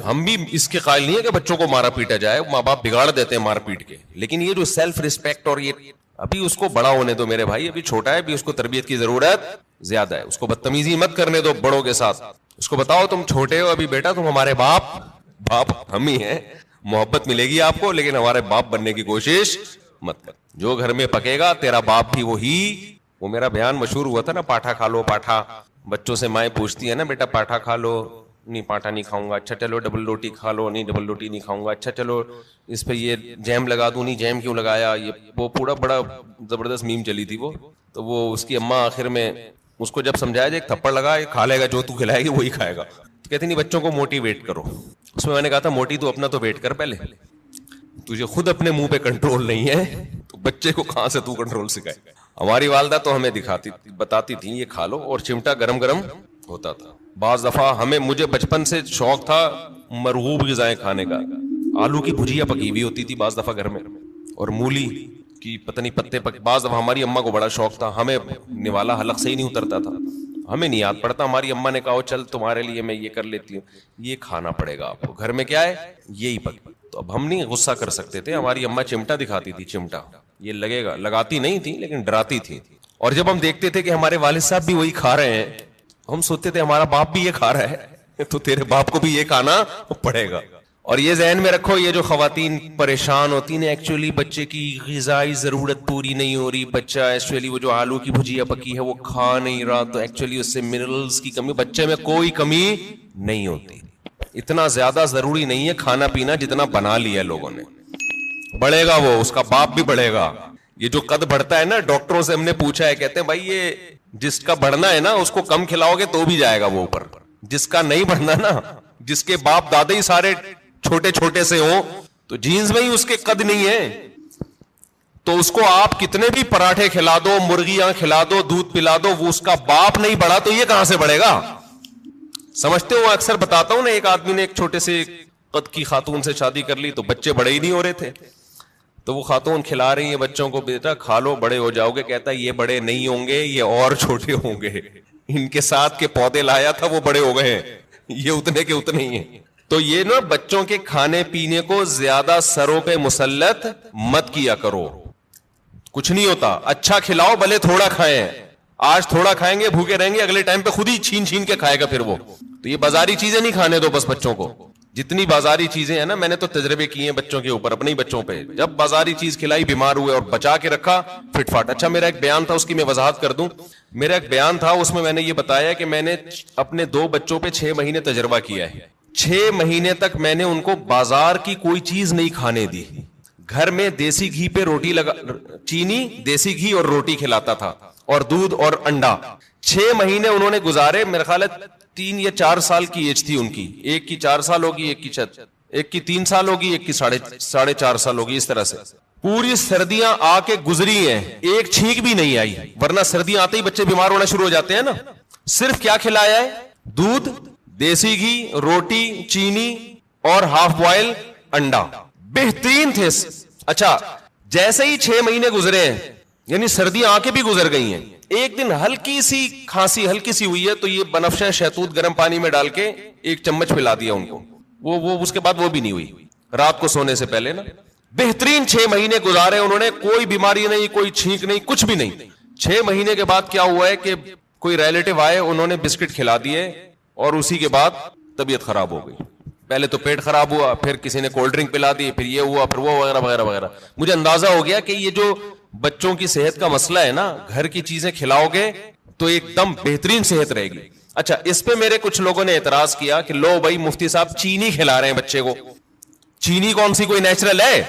[SPEAKER 2] ہم بھی اس کے قائل نہیں ہے کہ بچوں کو مارا پیٹا جائے, ماں باپ بگاڑ دیتے ہیں مار پیٹ کے. لیکن یہ جو سیلف ریسپیکٹ, اور یہ ابھی اس کو بڑا ہونے دو میرے بھائی, ابھی چھوٹا ہے, ابھی اس کو تربیت کی ضرورت زیادہ ہے. اس کو بدتمیزی مت کرنے دو بڑوں کے ساتھ. اس کو بتاؤ تم چھوٹے ہو ابھی بیٹا, تم ہمارے باپ ہم ہی ہیں, محبت ملے گی آپ کو, لیکن ہمارے باپ بننے کی کوشش مت کر. جو گھر میں پکے گا تیرا باپ بھی وہی. وہ میرا بیان مشہور ہوا تھا نا, پاٹھا کھا لو پاٹھا. بچوں سے مائیں پوچھتی ہے نا, بیٹا پاٹھا کھا لو, نہیں پاٹھا نہیں کھاؤں گا. اچھا چلو ڈبل روٹی کھا لو, نہیں ڈبل روٹی نہیں کھاؤں گا. اچھا چلو اس پہ یہ جیم لگا دوں, نہیں جیم کیوں لگایا. یہ وہ پورا بڑا زبردست میم چلی تھی وہ. تو وہ اس کی اماں آخر میں اس کو جب سمجھایا جائے, ایک تھپڑ لگا, کھا لے گا جو تو کھلائے گی وہی کھائے گا. کہتی نہیں بچوں کو موٹیویٹ کرو. اس میں نے کہا تھا موٹی تو اپنا تو ویٹ کر, پہلے تجھے خود اپنے منہ پہ کنٹرول نہیں ہے تو بچے کو کہاں سے تو کنٹرول سکھائے. ہماری والدہ تو ہمیں بتاتی تھی یہ کھا لو, اور چمٹا گرم گرم ہوتا تھا. بعض دفعہ مجھے بچپن سے شوق تھا مرغوب غذائیں کھانے کا. آلو کی بھجیا پکی ہوئی ہوتی تھی بعض دفعہ گھر میں, اور مولی کی پتہ نہیں پتے بعض دفعہ ہماری اماں کو بڑا شوق تھا. ہمیں نوالا حلق سے ہی نہیں اترتا تھا, ہمیں نہیں یاد پڑتا. ہماری اماں نے کہا چل تمہارے لیے میں یہ کر لیتی ہوں, یہ کھانا پڑے گا آپ کو, گھر میں کیا ہے یہی پک. تو اب ہم نہیں غصہ کر سکتے تھے. ہماری اماں چمٹا دکھاتی تھی, چمٹا یہ لگے گا, لگاتی نہیں تھی لیکن ڈراتی تھی. اور جب ہم دیکھتے تھے کہ ہمارے والد صاحب بھی وہی کھا رہے ہیں, ہم سوچتے تھے ہمارا باپ بھی یہ کھا رہا ہے تو تیرے باپ کو بھی یہ کھانا پڑے گا. اور یہ ذہن میں رکھو, یہ جو خواتین پریشان ہوتی ہیں ایکچولی بچے کی غذائی ضرورت پوری نہیں ہو رہی, بچہ ایکچولی وہ جو آلو کی بھجیا پکی ہے وہ کھا نہیں رہا, تو ایکچولی اس سے منرلز کی کمی, بچے میں کوئی کمی نہیں ہوتی. اتنا زیادہ ضروری نہیں ہے کھانا پینا جتنا بنا لیا لوگوں نے. بڑھے گا وہ, اس کا باپ بھی بڑھے گا. یہ جو قد بڑھتا ہے نا, ڈاکٹروں سے ہم نے پوچھا ہے, کہتے ہیں بھائی یہ جس کا بڑھنا ہے نا اس کو کم کھلاؤ گے تو بھی جائے گا وہ اوپر. جس کا نہیں بڑھنا نا, جس کے باپ دادا ہی سارے چھوٹے چھوٹے سے ہوں تو جینز میں ہی اس کے قد نہیں ہے, تو اس کو آپ کتنے بھی پراٹھے کھلا دو, مرغیاں کھلا دو, دودھ پلا دو, وہ اس کا باپ نہیں بڑھا تو یہ کہاں سے بڑھے گا؟ سمجھتے ہو, اکثر بتاتا ہوں نا, ایک آدمی نے ایک چھوٹے سے قد کی خاتون سے شادی کر لی تو بچے بڑے ہی نہیں ہو رہے تھے, تو وہ خاتون کھلا رہی ہے بچوں کو, بیٹا کھا لو بڑے ہو جاؤ گے. کہتا ہے یہ بڑے نہیں ہوں گے, یہ اور چھوٹے ہوں گے, ان کے ساتھ کے پودے لایا تھا وہ بڑے ہو گئے ہیں, یہ اتنے کے اتنے ہی ہیں. تو یہ نا بچوں کے کھانے پینے کو زیادہ سروں پہ مسلط مت کیا کرو, کچھ نہیں ہوتا, اچھا کھلاؤ بھلے تھوڑا کھائیں, آج تھوڑا کھائیں گے بھوکے رہیں گے, اگلے ٹائم پہ خود ہی چھین چھین کے کھائے گا پھر وہ. تو یہ بازاری چیزیں نہیں کھانے دو بس بچوں کو, جتنی بازاری چیزیں ہیں نا, میں نے تو تجربے کیے ہیں بچوں کے اوپر, اپنے بچوں پہ, جب بازاری چیز کھلائی بیمار ہوئے اور بچا کے رکھا فٹ فاٹ. اچھا میرا ایک بیان تھا, اس کی میں وضاحت کر دوں. میرا ایک بیان تھا, اس میں نے یہ بتایا کہ میں نے اپنے 2 بچوں پہ 6 مہینے تجربہ کیا ہے. 6 مہینے تک میں نے ان کو بازار کی کوئی چیز نہیں کھانے دی, گھر میں دیسی گھی پہ روٹی لگا, چینی دیسی گھی اور روٹی کھلاتا تھا, اور دودھ اور انڈا. 6 مہینے انہوں نے گزارے, میرا خیال ہے 3 یا 4 سال کی ایج تھی ان کی, ایک کی 4 سال ہوگی, ایک کی 3 سال ہوگی, ایک کی 4.5 سال ہوگی, اس طرح سے. پوری سردیاں آ کے گزری ہیں, ایک چھینک بھی نہیں آئی, ورنہ سردیاں آتے ہی بچے بیمار ہونا شروع ہو جاتے ہیں نا. صرف کیا کھلایا ہے؟ دودھ, دیسی گھی, روٹی, چینی اور ہاف بوائل انڈا. بہترین تھے. اچھا جیسے ہی 6 مہینے گزرے ہیں, یعنی سردیاں آ کے بھی گزر گئی ہیں, ایک دن ہلکی سی کھانسی ہلکی سی ہوئی ہے تو یہ بنفشہ شہتوت گرم پانی میں ڈال کے 1 چمچ پلا دیا ان کو, وہ اس کے بعد وہ بھی نہیں ہوئی رات کو سونے سے پہلے نا. بہترین 6 مہینے گزارے انہوں نے, کوئی بیماری نہیں, کوئی چھینک نہیں, کچھ بھی نہیں. 6 مہینے کے بعد کیا ہوا ہے کہ کوئی ریلیٹو آئے, انہوں نے بسکٹ کھلا دیے اور اسی کے بعد طبیعت خراب ہو گئی. پہلے تو پیٹ خراب ہوا, پھر کسی نے کولڈ ڈرنک پلا دی, پھر یہ ہوا, پھر وہ وغیرہ وغیرہ وغیرہ. مجھے اندازہ ہو گیا کہ یہ جو بچوں کی صحت کا مسئلہ ہے نا, گھر کی چیزیں کھلاؤ گے تو ایک دم بہترین صحت رہے گی. اچھا اس پہ میرے کچھ لوگوں نے اعتراض کیا کہ لو بھائی مفتی صاحب چینی کھلا رہے ہیں بچے کو, چینی کون سی کوئی نیچرل ہے؟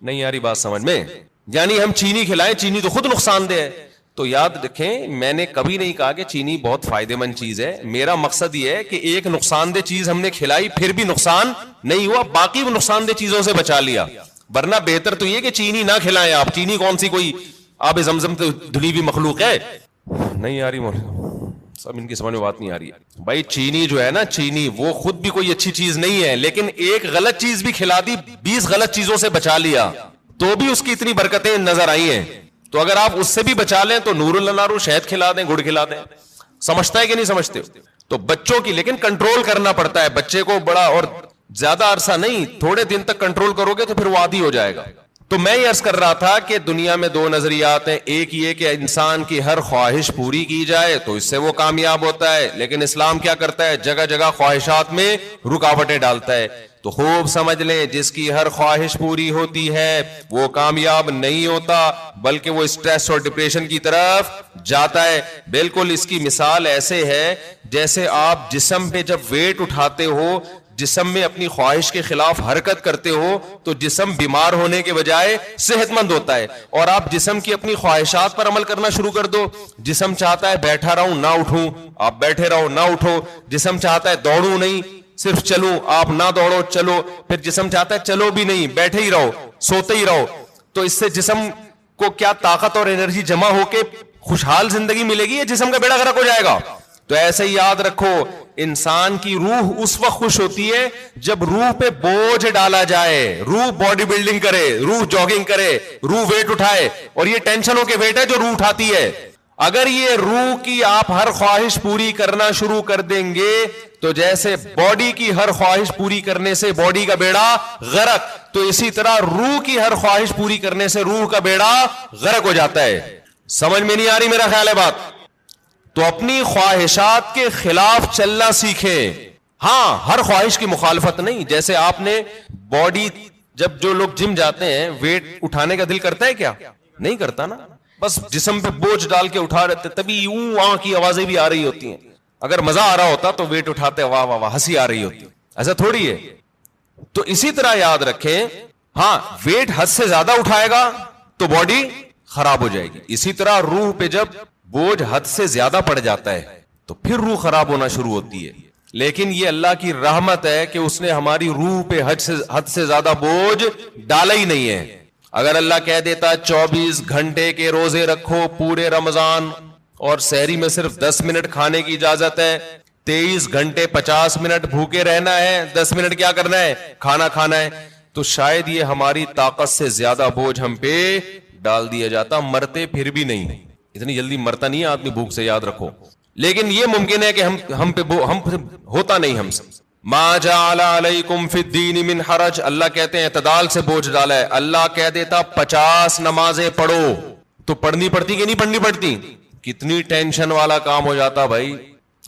[SPEAKER 2] نہیں یاری بات سمجھ میں, یعنی ہم چینی کھلائیں, چینی تو خود نقصان دہ ہے. تو یاد رکھیں میں نے کبھی نہیں کہا کہ چینی بہت فائدے مند چیز ہے, میرا مقصد یہ ہے کہ ایک نقصان دہ چیز ہم نے کھلائی پھر بھی نقصان نہیں ہوا, باقی نقصان دہ چیزوں سے بچا لیا. ورنہ بہتر تو یہ کہ چینی نہ کھلائیں آپ. چینی کون سی کوئی آب زمزم تو دھلی ہوئی مخلوق ہے؟ نہیں آ رہی سب ان کی سمجھ میں بات نہیں آ رہی ہے بھائی. چینی جو ہے نا, چینی وہ خود بھی کوئی اچھی چیز نہیں ہے, لیکن ایک غلط چیز بھی کھلا دی, 20 غلط چیزوں سے بچا لیا, تو بھی اس کی اتنی برکتیں نظر آئی ہیں. تو اگر آپ اس سے بھی بچا لیں تو نور اللہ نارو, شہد کھلا دیں, گڑ کھلا دیں. سمجھتا ہے کہ نہیں سمجھتے ہو؟ تو بچوں کی لیکن کنٹرول کرنا پڑتا ہے, بچے کو بڑا اور زیادہ عرصہ نہیں, تھوڑے دن تک کنٹرول کرو گے تو پھر وہ عادی ہو جائے گا. تو میں یہ عرض کر رہا تھا کہ دنیا میں 2 نظریات ہیں, ایک یہ کہ انسان کی ہر خواہش پوری کی جائے تو اس سے وہ کامیاب ہوتا ہے, لیکن اسلام کیا کرتا ہے, جگہ جگہ خواہشات میں رکاوٹیں ڈالتا ہے. تو خوب سمجھ لیں, جس کی ہر خواہش پوری ہوتی ہے وہ کامیاب نہیں ہوتا, بلکہ وہ اسٹریس اور ڈپریشن کی طرف جاتا ہے. بالکل اس کی مثال ایسے ہے جیسے آپ جسم پہ جب ویٹ اٹھاتے ہو, جسم میں اپنی خواہش کے خلاف حرکت کرتے ہو تو جسم بیمار ہونے کے بجائے صحت مند ہوتا ہے. اور آپ جسم کی اپنی خواہشات پر عمل کرنا شروع کر دو, جسم چاہتا ہے بیٹھا رہوں نہ اٹھوں, آپ بیٹھے رہو نہ اٹھو. جسم چاہتا ہے دوڑوں نہیں, صرف چلوں, آپ نہ دوڑو چلو. پھر جسم چاہتا ہے چلو بھی نہیں, بیٹھے ہی رہو, سوتے ہی رہو. تو اس سے جسم کو کیا طاقت اور انرجی جمع ہو کے خوشحال زندگی ملے گی, یا جسم کا بیڑا غرق ہو جائے گا؟ تو ایسے ہی یاد رکھو, انسان کی روح اس وقت خوش ہوتی ہے جب روح پہ بوجھ ڈالا جائے, روح باڈی بلڈنگ کرے, روح جاگنگ کرے, روح ویٹ اٹھائے. اور یہ ٹینشنوں کے ویٹ ہے جو روح اٹھاتی ہے. اگر یہ روح کی آپ ہر خواہش پوری کرنا شروع کر دیں گے تو جیسے باڈی کی ہر خواہش پوری کرنے سے باڈی کا بیڑا غرق, تو اسی طرح روح کی ہر خواہش پوری کرنے سے روح کا بیڑا غرق ہو جاتا ہے. سمجھ میں نہیں آ رہی میرا خیال ہے بات؟ تو اپنی خواہشات کے خلاف چلنا سیکھیں. ہاں ہر خواہش کی مخالفت نہیں. جیسے آپ نے باڈی, جب جو لوگ جم جاتے ہیں ویٹ اٹھانے کا دل کرتا ہے کیا؟ نہیں کرتا نا, بس جسم پہ بوجھ ڈال کے اٹھا رہتے, تبھی یوں کی آوازیں بھی آ رہی ہوتی ہیں. اگر مزہ آ رہا ہوتا تو ویٹ اٹھاتے واہ واہ واہ ہنسی آ رہی ہوتی, ایسا تھوڑی ہے. تو اسی طرح یاد رکھیں, ہاں ویٹ حد سے زیادہ اٹھائے گا تو باڈی خراب ہو جائے گی. اسی طرح روح پہ جب بوجھ حد سے زیادہ پڑ جاتا ہے تو پھر روح خراب ہونا شروع ہوتی ہے. لیکن یہ اللہ کی رحمت ہے کہ اس نے ہماری روح پہ حد سے زیادہ بوجھ ڈالا ہی نہیں ہے. اگر اللہ کہہ دیتا 24 گھنٹے کے روزے رکھو پورے رمضان اور سحری میں صرف 10 منٹ کھانے کی اجازت ہے, 23 گھنٹے 50 منٹ بھوکے رہنا ہے, 10 منٹ کیا کرنا ہے, کھانا کھانا ہے, تو شاید یہ ہماری طاقت سے زیادہ بوجھ ہم پہ ڈال دیا جاتا. مرتے پھر بھی نہیں, اتنی جلدی مرتا نہیں ہے آدمی بھوک سے, یاد رکھو. لیکن یہ ممکن ہے کہ ہم پہ ہوتا نہیں ہم سے. ما جعل علیکم فی الدین من حرج, اللہ کہتے ہیں اعتدال سے بوجھ ڈالا ہے. اللہ کہہ دیتا 50 نمازیں پڑھو تو پڑھنی پڑتی کہ نہیں پڑھنی پڑتی؟ کتنی ٹینشن والا کام ہو جاتا بھائی,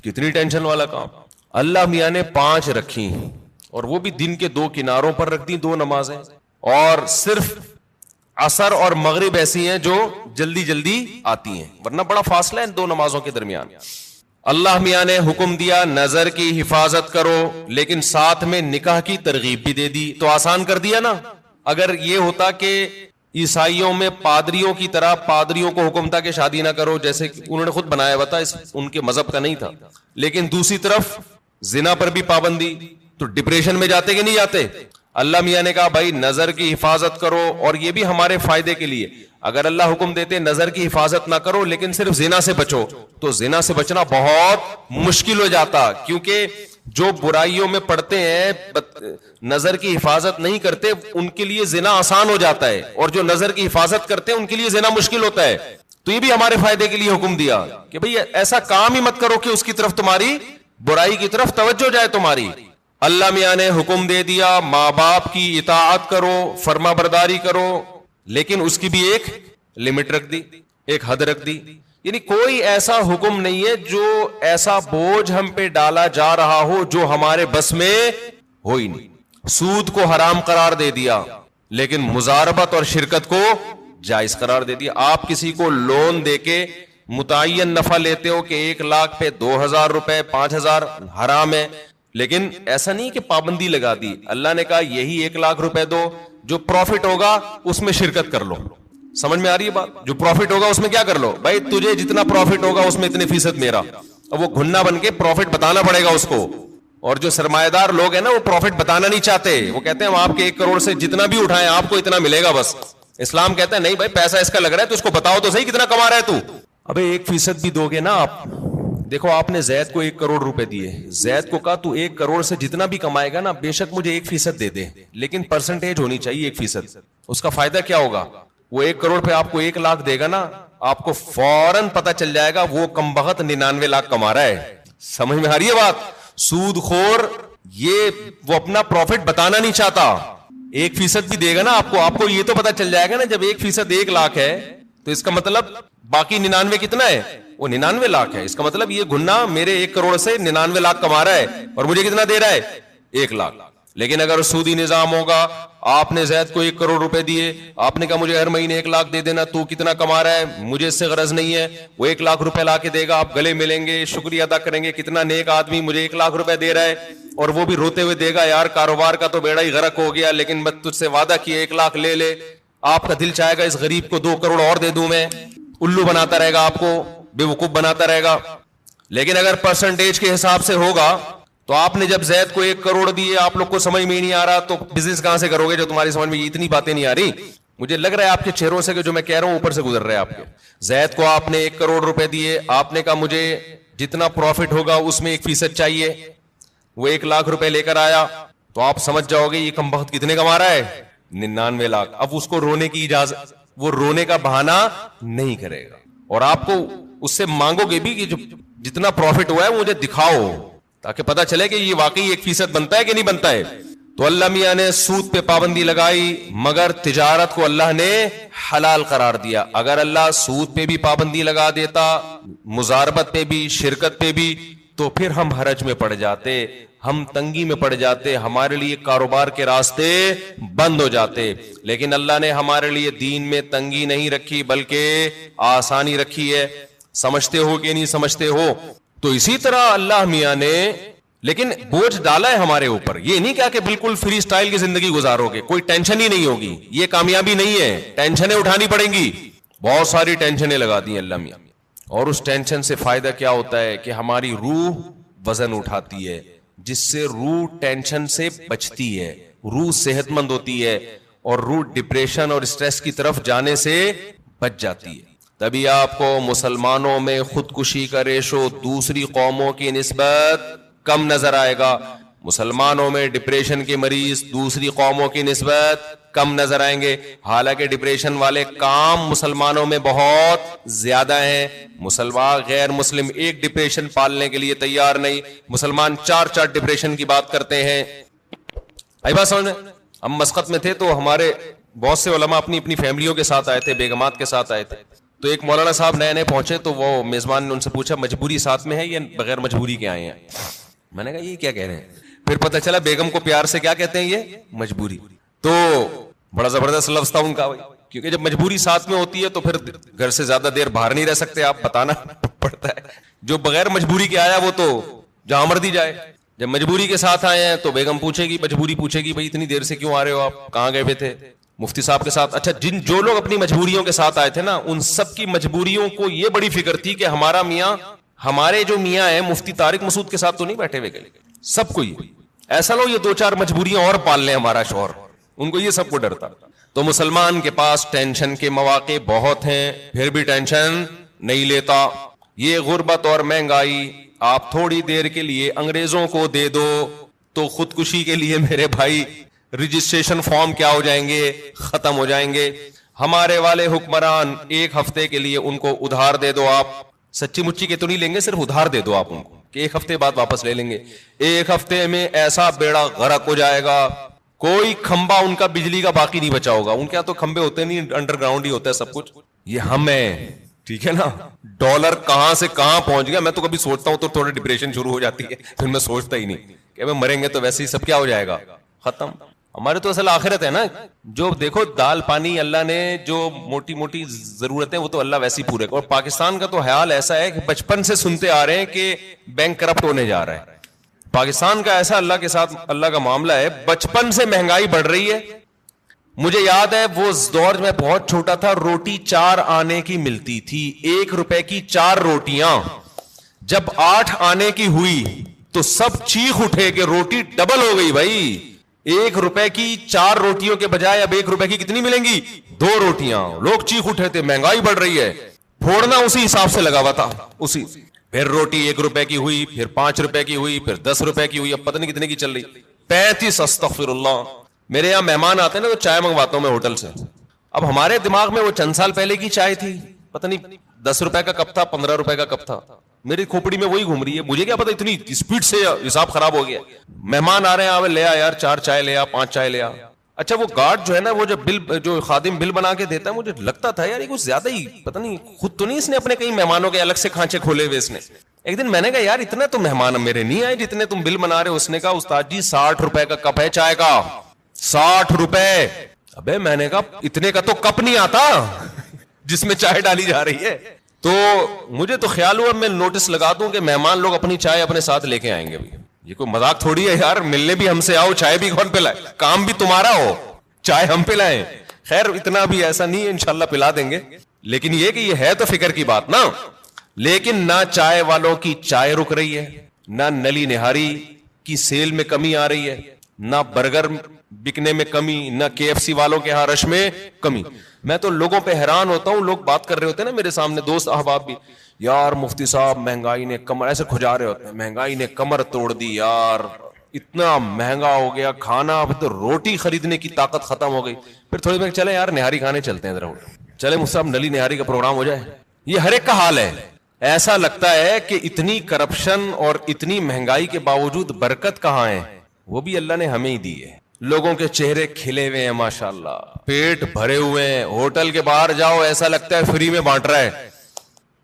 [SPEAKER 2] کتنی ٹینشن والا کام. اللہ میاں نے 5 رکھی اور وہ بھی دن کے 2 کناروں پر رکھ دی 2 نمازیں, اور صرف عصر اور مغرب ایسی ہیں جو جلدی جلدی آتی ہیں, ورنہ بڑا فاصلہ ہے ان 2 نمازوں کے درمیان. اللہ میاں نے حکم دیا نظر کی حفاظت کرو, لیکن ساتھ میں نکاح کی ترغیب بھی دے دی, تو آسان کر دیا نا. اگر یہ ہوتا کہ عیسائیوں میں پادریوں کی طرح پادریوں کو حکم تھا کہ شادی نہ کرو, جیسے انہوں نے خود بنایا ہوا تھا, ان کے مذہب کا نہیں تھا, لیکن دوسری طرف زنا پر بھی پابندی, تو ڈپریشن میں جاتے کہ نہیں جاتے. اللہ میاں نے کہا بھائی نظر کی حفاظت کرو, اور یہ بھی ہمارے فائدے کے لیے. اگر اللہ حکم دیتے نظر کی حفاظت نہ کرو لیکن صرف زنا سے بچو, تو زنا سے بچنا بہت مشکل ہو جاتا, کیونکہ جو برائیوں میں پڑتے ہیں نظر کی حفاظت نہیں کرتے ان کے لیے زنا آسان ہو جاتا ہے, اور جو نظر کی حفاظت کرتے ہیں ان کے لیے زنا مشکل ہوتا ہے. تو یہ بھی ہمارے فائدے کے لیے حکم دیا کہ بھئی ایسا کام ہی مت کرو کہ اس کی طرف تمہاری برائی کی طرف توجہ جائے تمہاری. اللہ میاں نے حکم دے دیا ماں باپ کی اطاعت کرو, فرما برداری کرو, لیکن اس کی بھی ایک لمٹ رکھ دی, ایک حد رکھ دی. یعنی کوئی ایسا حکم نہیں ہے جو ایسا بوجھ ہم پہ ڈالا جا رہا ہو جو ہمارے بس میں ہو ہی نہیں. سود کو حرام قرار دے دیا لیکن مزاربت اور شرکت کو جائز قرار دے دیا. آپ کسی کو لون دے کے متعین نفع لیتے ہو کہ 1 لاکھ پہ 2000 روپے 5000 حرام ہے, لیکن ایسا نہیں کہ پابندی لگا دی. اللہ نے کہا یہی 1 لاکھ روپے دو, جو پروفٹ ہوگا اس میں شرکت کر لو. سمجھ میں آ رہی ہے بات؟ جو پروفٹ ہوگا اس میں کیا کر لو بھائی, تجھے جتنا پروفٹ ہوگا اس میں اتنے فیصد میرا. اب وہ گھننا بن کے پروفٹ بتانا پڑے گا اس کو. اور جو سرمایہ دار لوگ ہیں نا وہ پروفٹ بتانا نہیں چاہتے, وہ کہتے ہیں ہم آپ کے 1 کروڑ سے جتنا بھی اٹھائیں آپ کو اتنا ملے گا بس. اسلام کہتا ہے نہیں بھائی پیسہ اس کا لگ رہا ہے تو اس کو بتاؤ تو صحیح کتنا کما رہا ہے تو. ابے 1% بھی دو گے نا آپ. دیکھو آپ نے زید کو 1 کروڑ روپے دیے, زید کو کہا تو 1 کروڑ سے جتنا بھی کمائے گا نا بے شک مجھے 1% دے دے, لیکن پرسنٹیج ہونی چاہیے 1%. اس کا فائدہ کیا ہوگا؟ وہ 1 کروڑ پہ آپ کو 1 لاکھ دے گا نا, آپ کو فوراً پتہ چل جائے گا وہ کم بخت 99 لاکھ کما رہا ہے. سمجھ میں آ رہی ہے بات؟ سود خور یہ وہ اپنا پروفٹ بتانا نہیں چاہتا. 1% بھی دے گا نا آپ کو یہ تو پتہ چل جائے گا نا جب 1% 1 لاکھ ہے تو اس کا مطلب باقی 99 کتنا ہے؟ وہ 99 لاکھ ہے. اس کا مطلب یہ گنا میرے 1 کروڑ سے 99 لاکھ کما رہا ہے اور مجھے کتنا دے رہا ہے؟ 1 لاکھ. لیکن اگر سودی نظام ہوگا, آپ نے زید کو 1 کروڑ روپے دیے, آپ نے کہا مجھے ہر مہینے 1 لاکھ دے دینا, تو کتنا کما رہا ہے مجھے اس سے غرض نہیں ہے, وہ 1 لاکھ روپے لا کے دے گا, آپ گلے ملیں گے, شکریہ ادا کریں گے کتنا نیک آدمی مجھے 1 لاکھ روپے دے رہا ہے, اور وہ بھی روتے ہوئے دے گا یار کاروبار کا تو بیڑا ہی غرق ہو گیا, لیکن میں تجھ سے وعدہ کیا 1 لاکھ لے لے. آپ کا دل چاہے گا اس غریب کو 2 کروڑ اور دے دوں میں, الو بناتا رہے گا آپ کو, بے وقوف بناتا رہے گا. لیکن اگر پرسنٹیج کے حساب سے ہوگا تو آپ نے جب زید کو 1 کروڑ دیے, آپ لوگ کو سمجھ میں ہی نہیں آ رہا تو بزنس کہاں سے کرو گے جو تمہاری سمجھ میں اتنی باتیں نہیں آ رہی. مجھے لگ رہا ہے آپ کے چہروں سے کہ جو میں کہہ رہا ہوں اوپر سے گزر رہا ہے آپ کے. زید کو آپ نے 1 کروڑ روپے دیے, آپ نے کہا مجھے جتنا پروفٹ ہوگا اس میں 1% چاہیے, وہ 1 لاکھ روپے لے کر آیا, تو آپ سمجھ جاؤ گے یہ کم بخت کتنے کما رہا ہے؟ 99 لاکھ. اب اس کو رونے کی اجازت, وہ رونے کا بہانہ نہیں کرے گا, اور آپ کو اس سے مانگو گے بھی کہ جو جتنا پروفٹ ہوا ہے مجھے دکھاؤ تاکہ پتا چلے کہ یہ واقعی 1% بنتا ہے کہ نہیں بنتا ہے. تو اللہ میاں نے سود پہ پابندی لگائی, مگر تجارت کو اللہ نے حلال قرار دیا. اگر اللہ سود پہ بھی پابندی لگا دیتا, مزاربت پہ بھی, شرکت پہ بھی, تو پھر ہم حرج میں پڑ جاتے, ہم تنگی میں پڑ جاتے, ہمارے لیے کاروبار کے راستے بند ہو جاتے. لیکن اللہ نے ہمارے لیے دین میں تنگی نہیں رکھی بلکہ آسانی رکھی ہے. سمجھتے ہو کہ نہیں سمجھتے ہو؟ تو اسی طرح اللہ میاں نے لیکن بوجھ ڈالا ہے ہمارے اوپر. یہ نہیں کہا کہ بالکل فری سٹائل کی زندگی گزارو گے, کوئی ٹینشن ہی نہیں ہوگی. یہ کامیابی نہیں ہے, ٹینشنیں اٹھانی پڑیں گی. بہت ساری ٹینشنیں لگا دی اللہ میاں. اور اس ٹینشن سے فائدہ کیا ہوتا ہے کہ ہماری روح وزن اٹھاتی ہے، جس سے روح ٹینشن سے بچتی ہے، روح صحت مند ہوتی ہے، اور روح ڈپریشن اور اسٹریس کی طرف جانے سے بچ جاتی ہے. تبھی آپ کو مسلمانوں میں خودکشی کا ریشو دوسری قوموں کی نسبت کم نظر آئے گا. مسلمانوں میں ڈپریشن کے مریض دوسری قوموں کی نسبت کم نظر آئیں گے، حالانکہ ڈپریشن والے کام مسلمانوں میں بہت زیادہ ہیں. مسلمان غیر مسلم ایک ڈپریشن پالنے کے لیے تیار نہیں، مسلمان 4 ڈپریشن کی بات کرتے ہیں. آئی بات سمجھ میں؟ ہم مسقط میں تھے تو ہمارے بہت سے علماء اپنی اپنی فیملیوں کے ساتھ آئے تھے، بیگمات کے ساتھ آئے تھے. تو ایک مولانا صاحب نئے نئے پہنچے تو وہ میزبان نے ان سے پوچھا مجبوری ساتھ میں ہے یا بغیر مجبوری کے آئے ہیں؟ میں نے کہا یہ کیا کہہ رہے ہیں؟ پھر پتہ چلا بیگم کو پیار سے کیا کہتے ہیں، یہ مجبوری. تو بڑا زبردست لفظ تھا ان کا، کیونکہ جب مجبوری ساتھ میں ہوتی ہے تو پھر گھر سے زیادہ دیر باہر نہیں رہ سکتے، آپ بتانا پڑتا ہے. جو بغیر مجبوری کے آیا وہ تو جہاں مرضی جائے. جب مجبوری کے ساتھ آئے ہیں تو بیگم پوچھے گی، مجبوری پوچھے گی بھائی اتنی دیر سے کیوں آ رہے ہو، آپ کہاں گئے ہوئے تھے؟ مفتی صاحب کے ساتھ. اچھا جو لوگ اپنی مجبوریوں کے ساتھ آئے تھے نا، ان سب کی مجبوریوں کو یہ بڑی فکر تھی کہ ہمارا میاں، ہمارے جو میاں ہیں مفتی طارق مسعود کے ساتھ تو نہیں بیٹھے ہوئے گئے. سب کو یہ ایسا لو یہ 2-4 مجبوریاں اور پال لیں ہمارا شوہر، ان کو یہ سب کو ڈرتا. تو مسلمان کے پاس ٹینشن کے مواقع بہت ہیں، پھر بھی ٹینشن نہیں لیتا. یہ غربت اور مہنگائی آپ تھوڑی دیر کے لیے انگریزوں کو دے دو تو خودکشی کے لیے میرے بھائی رجسٹریشن فارم کیا ہو جائیں گے، ختم ہو جائیں گے. ہمارے والے حکمران 1 ہفتے کے لیے ان کو ادھار دے دو، آپ سچی مچی کے تو نہیں لیں گے، صرف ادھار دے دو آپ ان کو کہ 1 ہفتے بعد واپس لے لیں گے. 1 ہفتے میں ایسا بیڑا غرق ہو جائے گا، کوئی کھمبا ان کا بجلی کا باقی نہیں بچا ہوگا. ان کے تو کھمبے ہوتے نہیں، انڈر گراؤنڈ ہی ہوتا ہے سب کچھ. یہ ہم ہیں، ٹھیک ہے نا. ڈالر کہاں سے کہاں پہنچ گیا، میں تو کبھی سوچتا ہوں تو تھوڑا ڈپریشن شروع ہو جاتی ہے، پھر میں سوچتا ہی نہیں کہ مریں گے تو ویسے ہی سب کیا ہو جائے گا، ختم. ہمارے تو اصل آخرت ہے نا. جو دیکھو دال پانی اللہ نے جو موٹی موٹی ضرورتیں وہ تو اللہ ویسے ہی پورے. اور پاکستان کا تو حال ایسا ہے کہ بچپن سے سنتے آ رہے ہیں کہ بینک کرپٹ ہونے جا رہا ہے. پاکستان کا ایسا اللہ کے ساتھ اللہ کا معاملہ ہے، بچپن سے مہنگائی بڑھ رہی ہے. مجھے یاد ہے وہ دور میں بہت چھوٹا تھا، روٹی 4 آنے کی ملتی تھی، 1 روپے کی 4 روٹیاں. جب 8 آنے کی ہوئی تو سب چیخ اٹھے کہ روٹی ڈبل ہو گئی بھائی. 1 روپے کی 4 روٹیوں کے بجائے اب 1 روپے کی کتنی ملیں گی؟ 2 روٹیاں. لوگ چیخ اٹھے تھے مہنگائی بڑھ رہی ہے. پھوڑنا اسی حساب سے لگا ہوا تھا اسی. پھر روٹی 1 روپے کی ہوئی، پھر 5 روپے کی ہوئی، پھر 10 روپے کی ہوئی، اب پتہ نہیں کتنے کی چل رہی. 35 استغفر اللہ. میرے یہاں مہمان آتے ہیں نا تو چائے منگواتا ہوں میں ہوٹل سے. اب ہمارے دماغ میں وہ چند سال پہلے کی چائے تھی، پتہ نہیں 10 روپے کا کپ تھا، 15 روپے کا کپ تھا. میری کھوپڑی میں وہی گھوم رہی ہے. مجھے کیا پتا اتنی اسپیڈ سے حساب خراب ہو گیا. مہمان آ رہے ہیں، آوے لے آ یار 4 چائے لے آ، 5 چائے لے آ. اچھا وہ گارڈ جو ہے نا، وہ جو خادم بل بنا کے دیتا ہے، مجھے لگتا تھا یار یہ کچھ زیادہ ہی، پتہ نہیں خود تو نہیں اس نے اپنے کئی مہمانوں کے الگ سے کھانچے کھولے ہوئے اس نے. ایک دن میں نے کہا یار اتنا تو مہمان میرے نہیں آئے جتنے تم بل بنا رہے ہو. اس نے کہا استاد جی 60 روپے کا کپ ہے چائے کا، 60 روپے. ابے میں نے کہا اتنے کا تو کپ نہیں آتا جس میں چائے ڈالی جا رہی ہے. تو مجھے تو خیال ہوا میں نوٹس لگا دوں کہ مہمان لوگ اپنی چائے اپنے ساتھ لے کے آئیں گے. یہ کوئی مذاق تھوڑی ہے یار، ملنے بھی ہم سے آؤ، چائے بھی کون پلائے، کام بھی تمہارا ہو، چائے ہم پلائیں. خیر اتنا بھی ایسا نہیں ہے، انشاءاللہ پلا دیں گے. لیکن یہ کہ یہ ہے تو فکر کی بات نا. لیکن نہ چائے والوں کی چائے رک رہی ہے، نہ نلی نہاری کی سیل میں کمی آ رہی ہے، نہ برگر بکنے میں کمی، نہ KFC والوں کے ہاں رش میں کمی. میں تو لوگوں پہ حیران ہوتا ہوں، لوگ بات کر رہے ہوتے ہیں نا میرے سامنے، دوست احباب بھی، یار مفتی صاحب مہنگائی نے کمر، ایسے کھجا رہے ہوتے ہیں، مہنگائی نے کمر توڑ دی یار، اتنا مہنگا ہو گیا کھانا، اب تو روٹی خریدنے کی طاقت ختم ہو گئی. پھر تھوڑی دیر چلے یار نہاری کھانے چلتے ہیں ذرا، چلے مجھ صاحب نلی نہاری کا پروگرام ہو جائے. یہ ہر ایک کا حال ہے. ایسا لگتا ہے کہ اتنی کرپشن اور اتنی مہنگائی کے باوجود برکت کہاں ہے؟ وہ بھی اللہ نے ہمیں ہی دی ہے. لوگوں کے چہرے کھلے ہوئے ہیں ماشاءاللہ، پیٹ بھرے ہوئے ہیں. ہوٹل کے باہر جاؤ ایسا لگتا ہے فری میں بانٹ رہا ہے،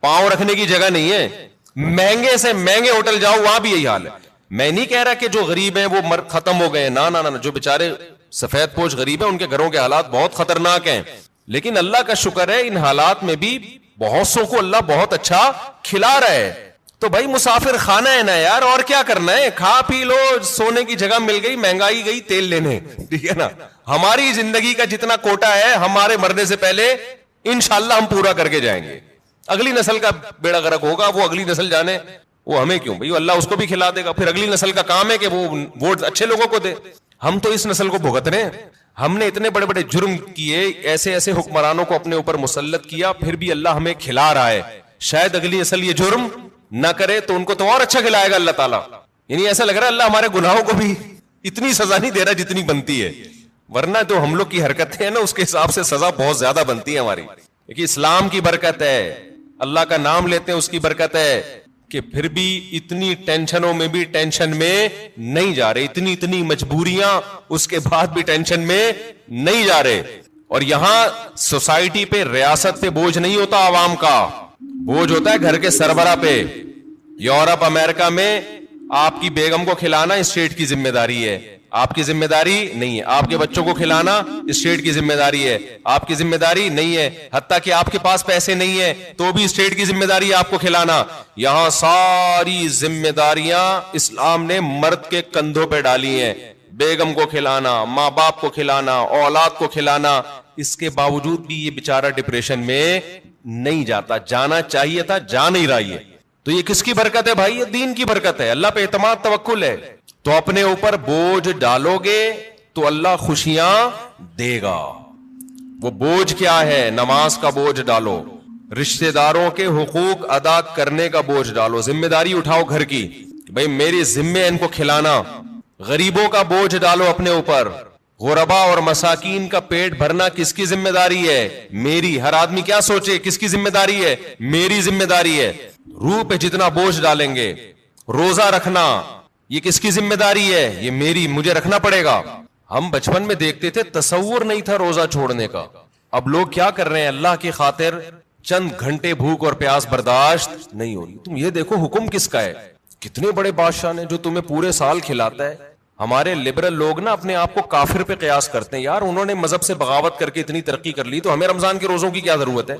[SPEAKER 2] پاؤں رکھنے کی جگہ نہیں ہے. مہنگے سے مہنگے ہوٹل جاؤ وہاں بھی یہی حال ہے. میں نہیں کہہ رہا کہ جو غریب ہیں وہ ختم ہو گئے، نہ نہ، جو بیچارے سفید پوش غریب ہیں ان کے گھروں کے حالات بہت خطرناک ہیں. لیکن اللہ کا شکر ہے ان حالات میں بھی بہت سو کو اللہ بہت اچھا کھلا رہا ہے. تو بھائی مسافر خانہ ہے نا یار، اور کیا کرنا ہے، کھا پی لو، سونے کی جگہ مل گئی، مہنگائی گئی تیل لینے، ٹھیک ہے نا. ہماری زندگی کا جتنا کوٹا ہے ہمارے مرنے سے پہلے انشاءاللہ ہم پورا کر کے جائیں گے. اگلی نسل کا بیڑا غرق ہوگا, وہ اگلی نسل جانے, وہ ہمیں کیوں بھائی, اللہ اس کو بھی کھلا دے گا, پھر اگلی نسل کا کام ہے کہ وہ ووٹ اچھے لوگوں کو دے. ہم تو اس نسل کو بھگت رہے ہیں. ہم نے اتنے بڑے بڑے جرم کیے, ایسے ایسے حکمرانوں کو اپنے اوپر مسلط کیا, پھر بھی اللہ ہمیں کھلا رہا ہے. شاید اگلی نسل یہ جرم نہ کرے تو ان کو تو اور اچھا کھلائے گا اللہ تعالیٰ. یعنی ایسا لگ رہا ہے اللہ ہمارے گناہوں کو بھی اتنی سزا نہیں دے رہا جتنی بنتی ہے, ورنہ جو ہم لوگ کی حرکتیں ہیں نا اس کے حساب سے سزا بہت زیادہ بنتی ہے ہماری. کہ اسلام کی برکت ہے, اللہ کا نام لیتے ہیں اس کی برکت ہے, کہ پھر بھی اتنی ٹینشنوں میں بھی ٹینشن میں نہیں جا رہے, اتنی مجبوریاں اس کے بعد بھی ٹینشن میں نہیں جا رہے. اور یہاں سوسائٹی پہ, ریاست پہ بوجھ نہیں ہوتا عوام کا, بوجھ ہوتا ہے گھر کے سربراہ پہ. یورپ امریکہ میں آپ کی بیگم کو کھلانا اسٹیٹ کی ذمہ داری ہے, آپ کی ذمہ داری نہیں ہے. آپ کے بچوں کو کھلانا اسٹیٹ کی ذمہ داری ہے, آپ کی ذمہ داری نہیں ہے. حتیٰ کہ آپ کے پاس پیسے نہیں ہے تو بھی اسٹیٹ کی ذمہ داری ہے آپ کو کھلانا. یہاں ساری ذمہ داریاں اسلام نے مرد کے کندھوں پہ ڈالی ہیں. بیگم کو کھلانا, ماں باپ کو کھلانا, اولاد کو کھلانا. اس کے باوجود بھی یہ بیچارہ ڈپریشن میں نہیں جاتا, جانا چاہیے تھا, جا نہیں رہا. تو یہ کس کی برکت ہے بھائی؟ یہ دین کی برکت ہے, اللہ پہ اعتماد توکل ہے. تو اپنے اوپر بوجھ ڈالو گے تو اللہ خوشیاں دے گا. وہ بوجھ کیا ہے؟ نماز کا بوجھ ڈالو, رشتہ داروں کے حقوق ادا کرنے کا بوجھ ڈالو, ذمہ داری اٹھاؤ گھر کی, بھئی میری ذمہ ان کو کھلانا. غریبوں کا بوجھ ڈالو اپنے اوپر. غربا اور مساکین کا پیٹ بھرنا کس کی ذمہ داری ہے؟ میری. ہر آدمی کیا سوچے کس کی ذمہ داری ہے؟ میری ذمہ داری ہے. روح پہ جتنا بوجھ ڈالیں گے. روزہ رکھنا یہ کس کی ذمہ داری ہے؟ یہ میری, مجھے رکھنا پڑے گا. ہم بچپن میں دیکھتے تھے, تصور نہیں تھا روزہ چھوڑنے کا. اب لوگ کیا کر رہے ہیں؟ اللہ کی خاطر چند گھنٹے بھوک اور پیاس برداشت نہیں ہو رہی. تم یہ دیکھو حکم کس کا ہے. کتنے بڑے بادشاہ نے جو تمہیں پورے سال کھلاتا ہے. ہمارے لبرل لوگ نا اپنے آپ کو کافر پہ قیاس کرتے ہیں. یار انہوں نے مذہب سے بغاوت کر کے اتنی ترقی کر لی, تو ہمیں رمضان کے روزوں کی کیا ضرورت ہے؟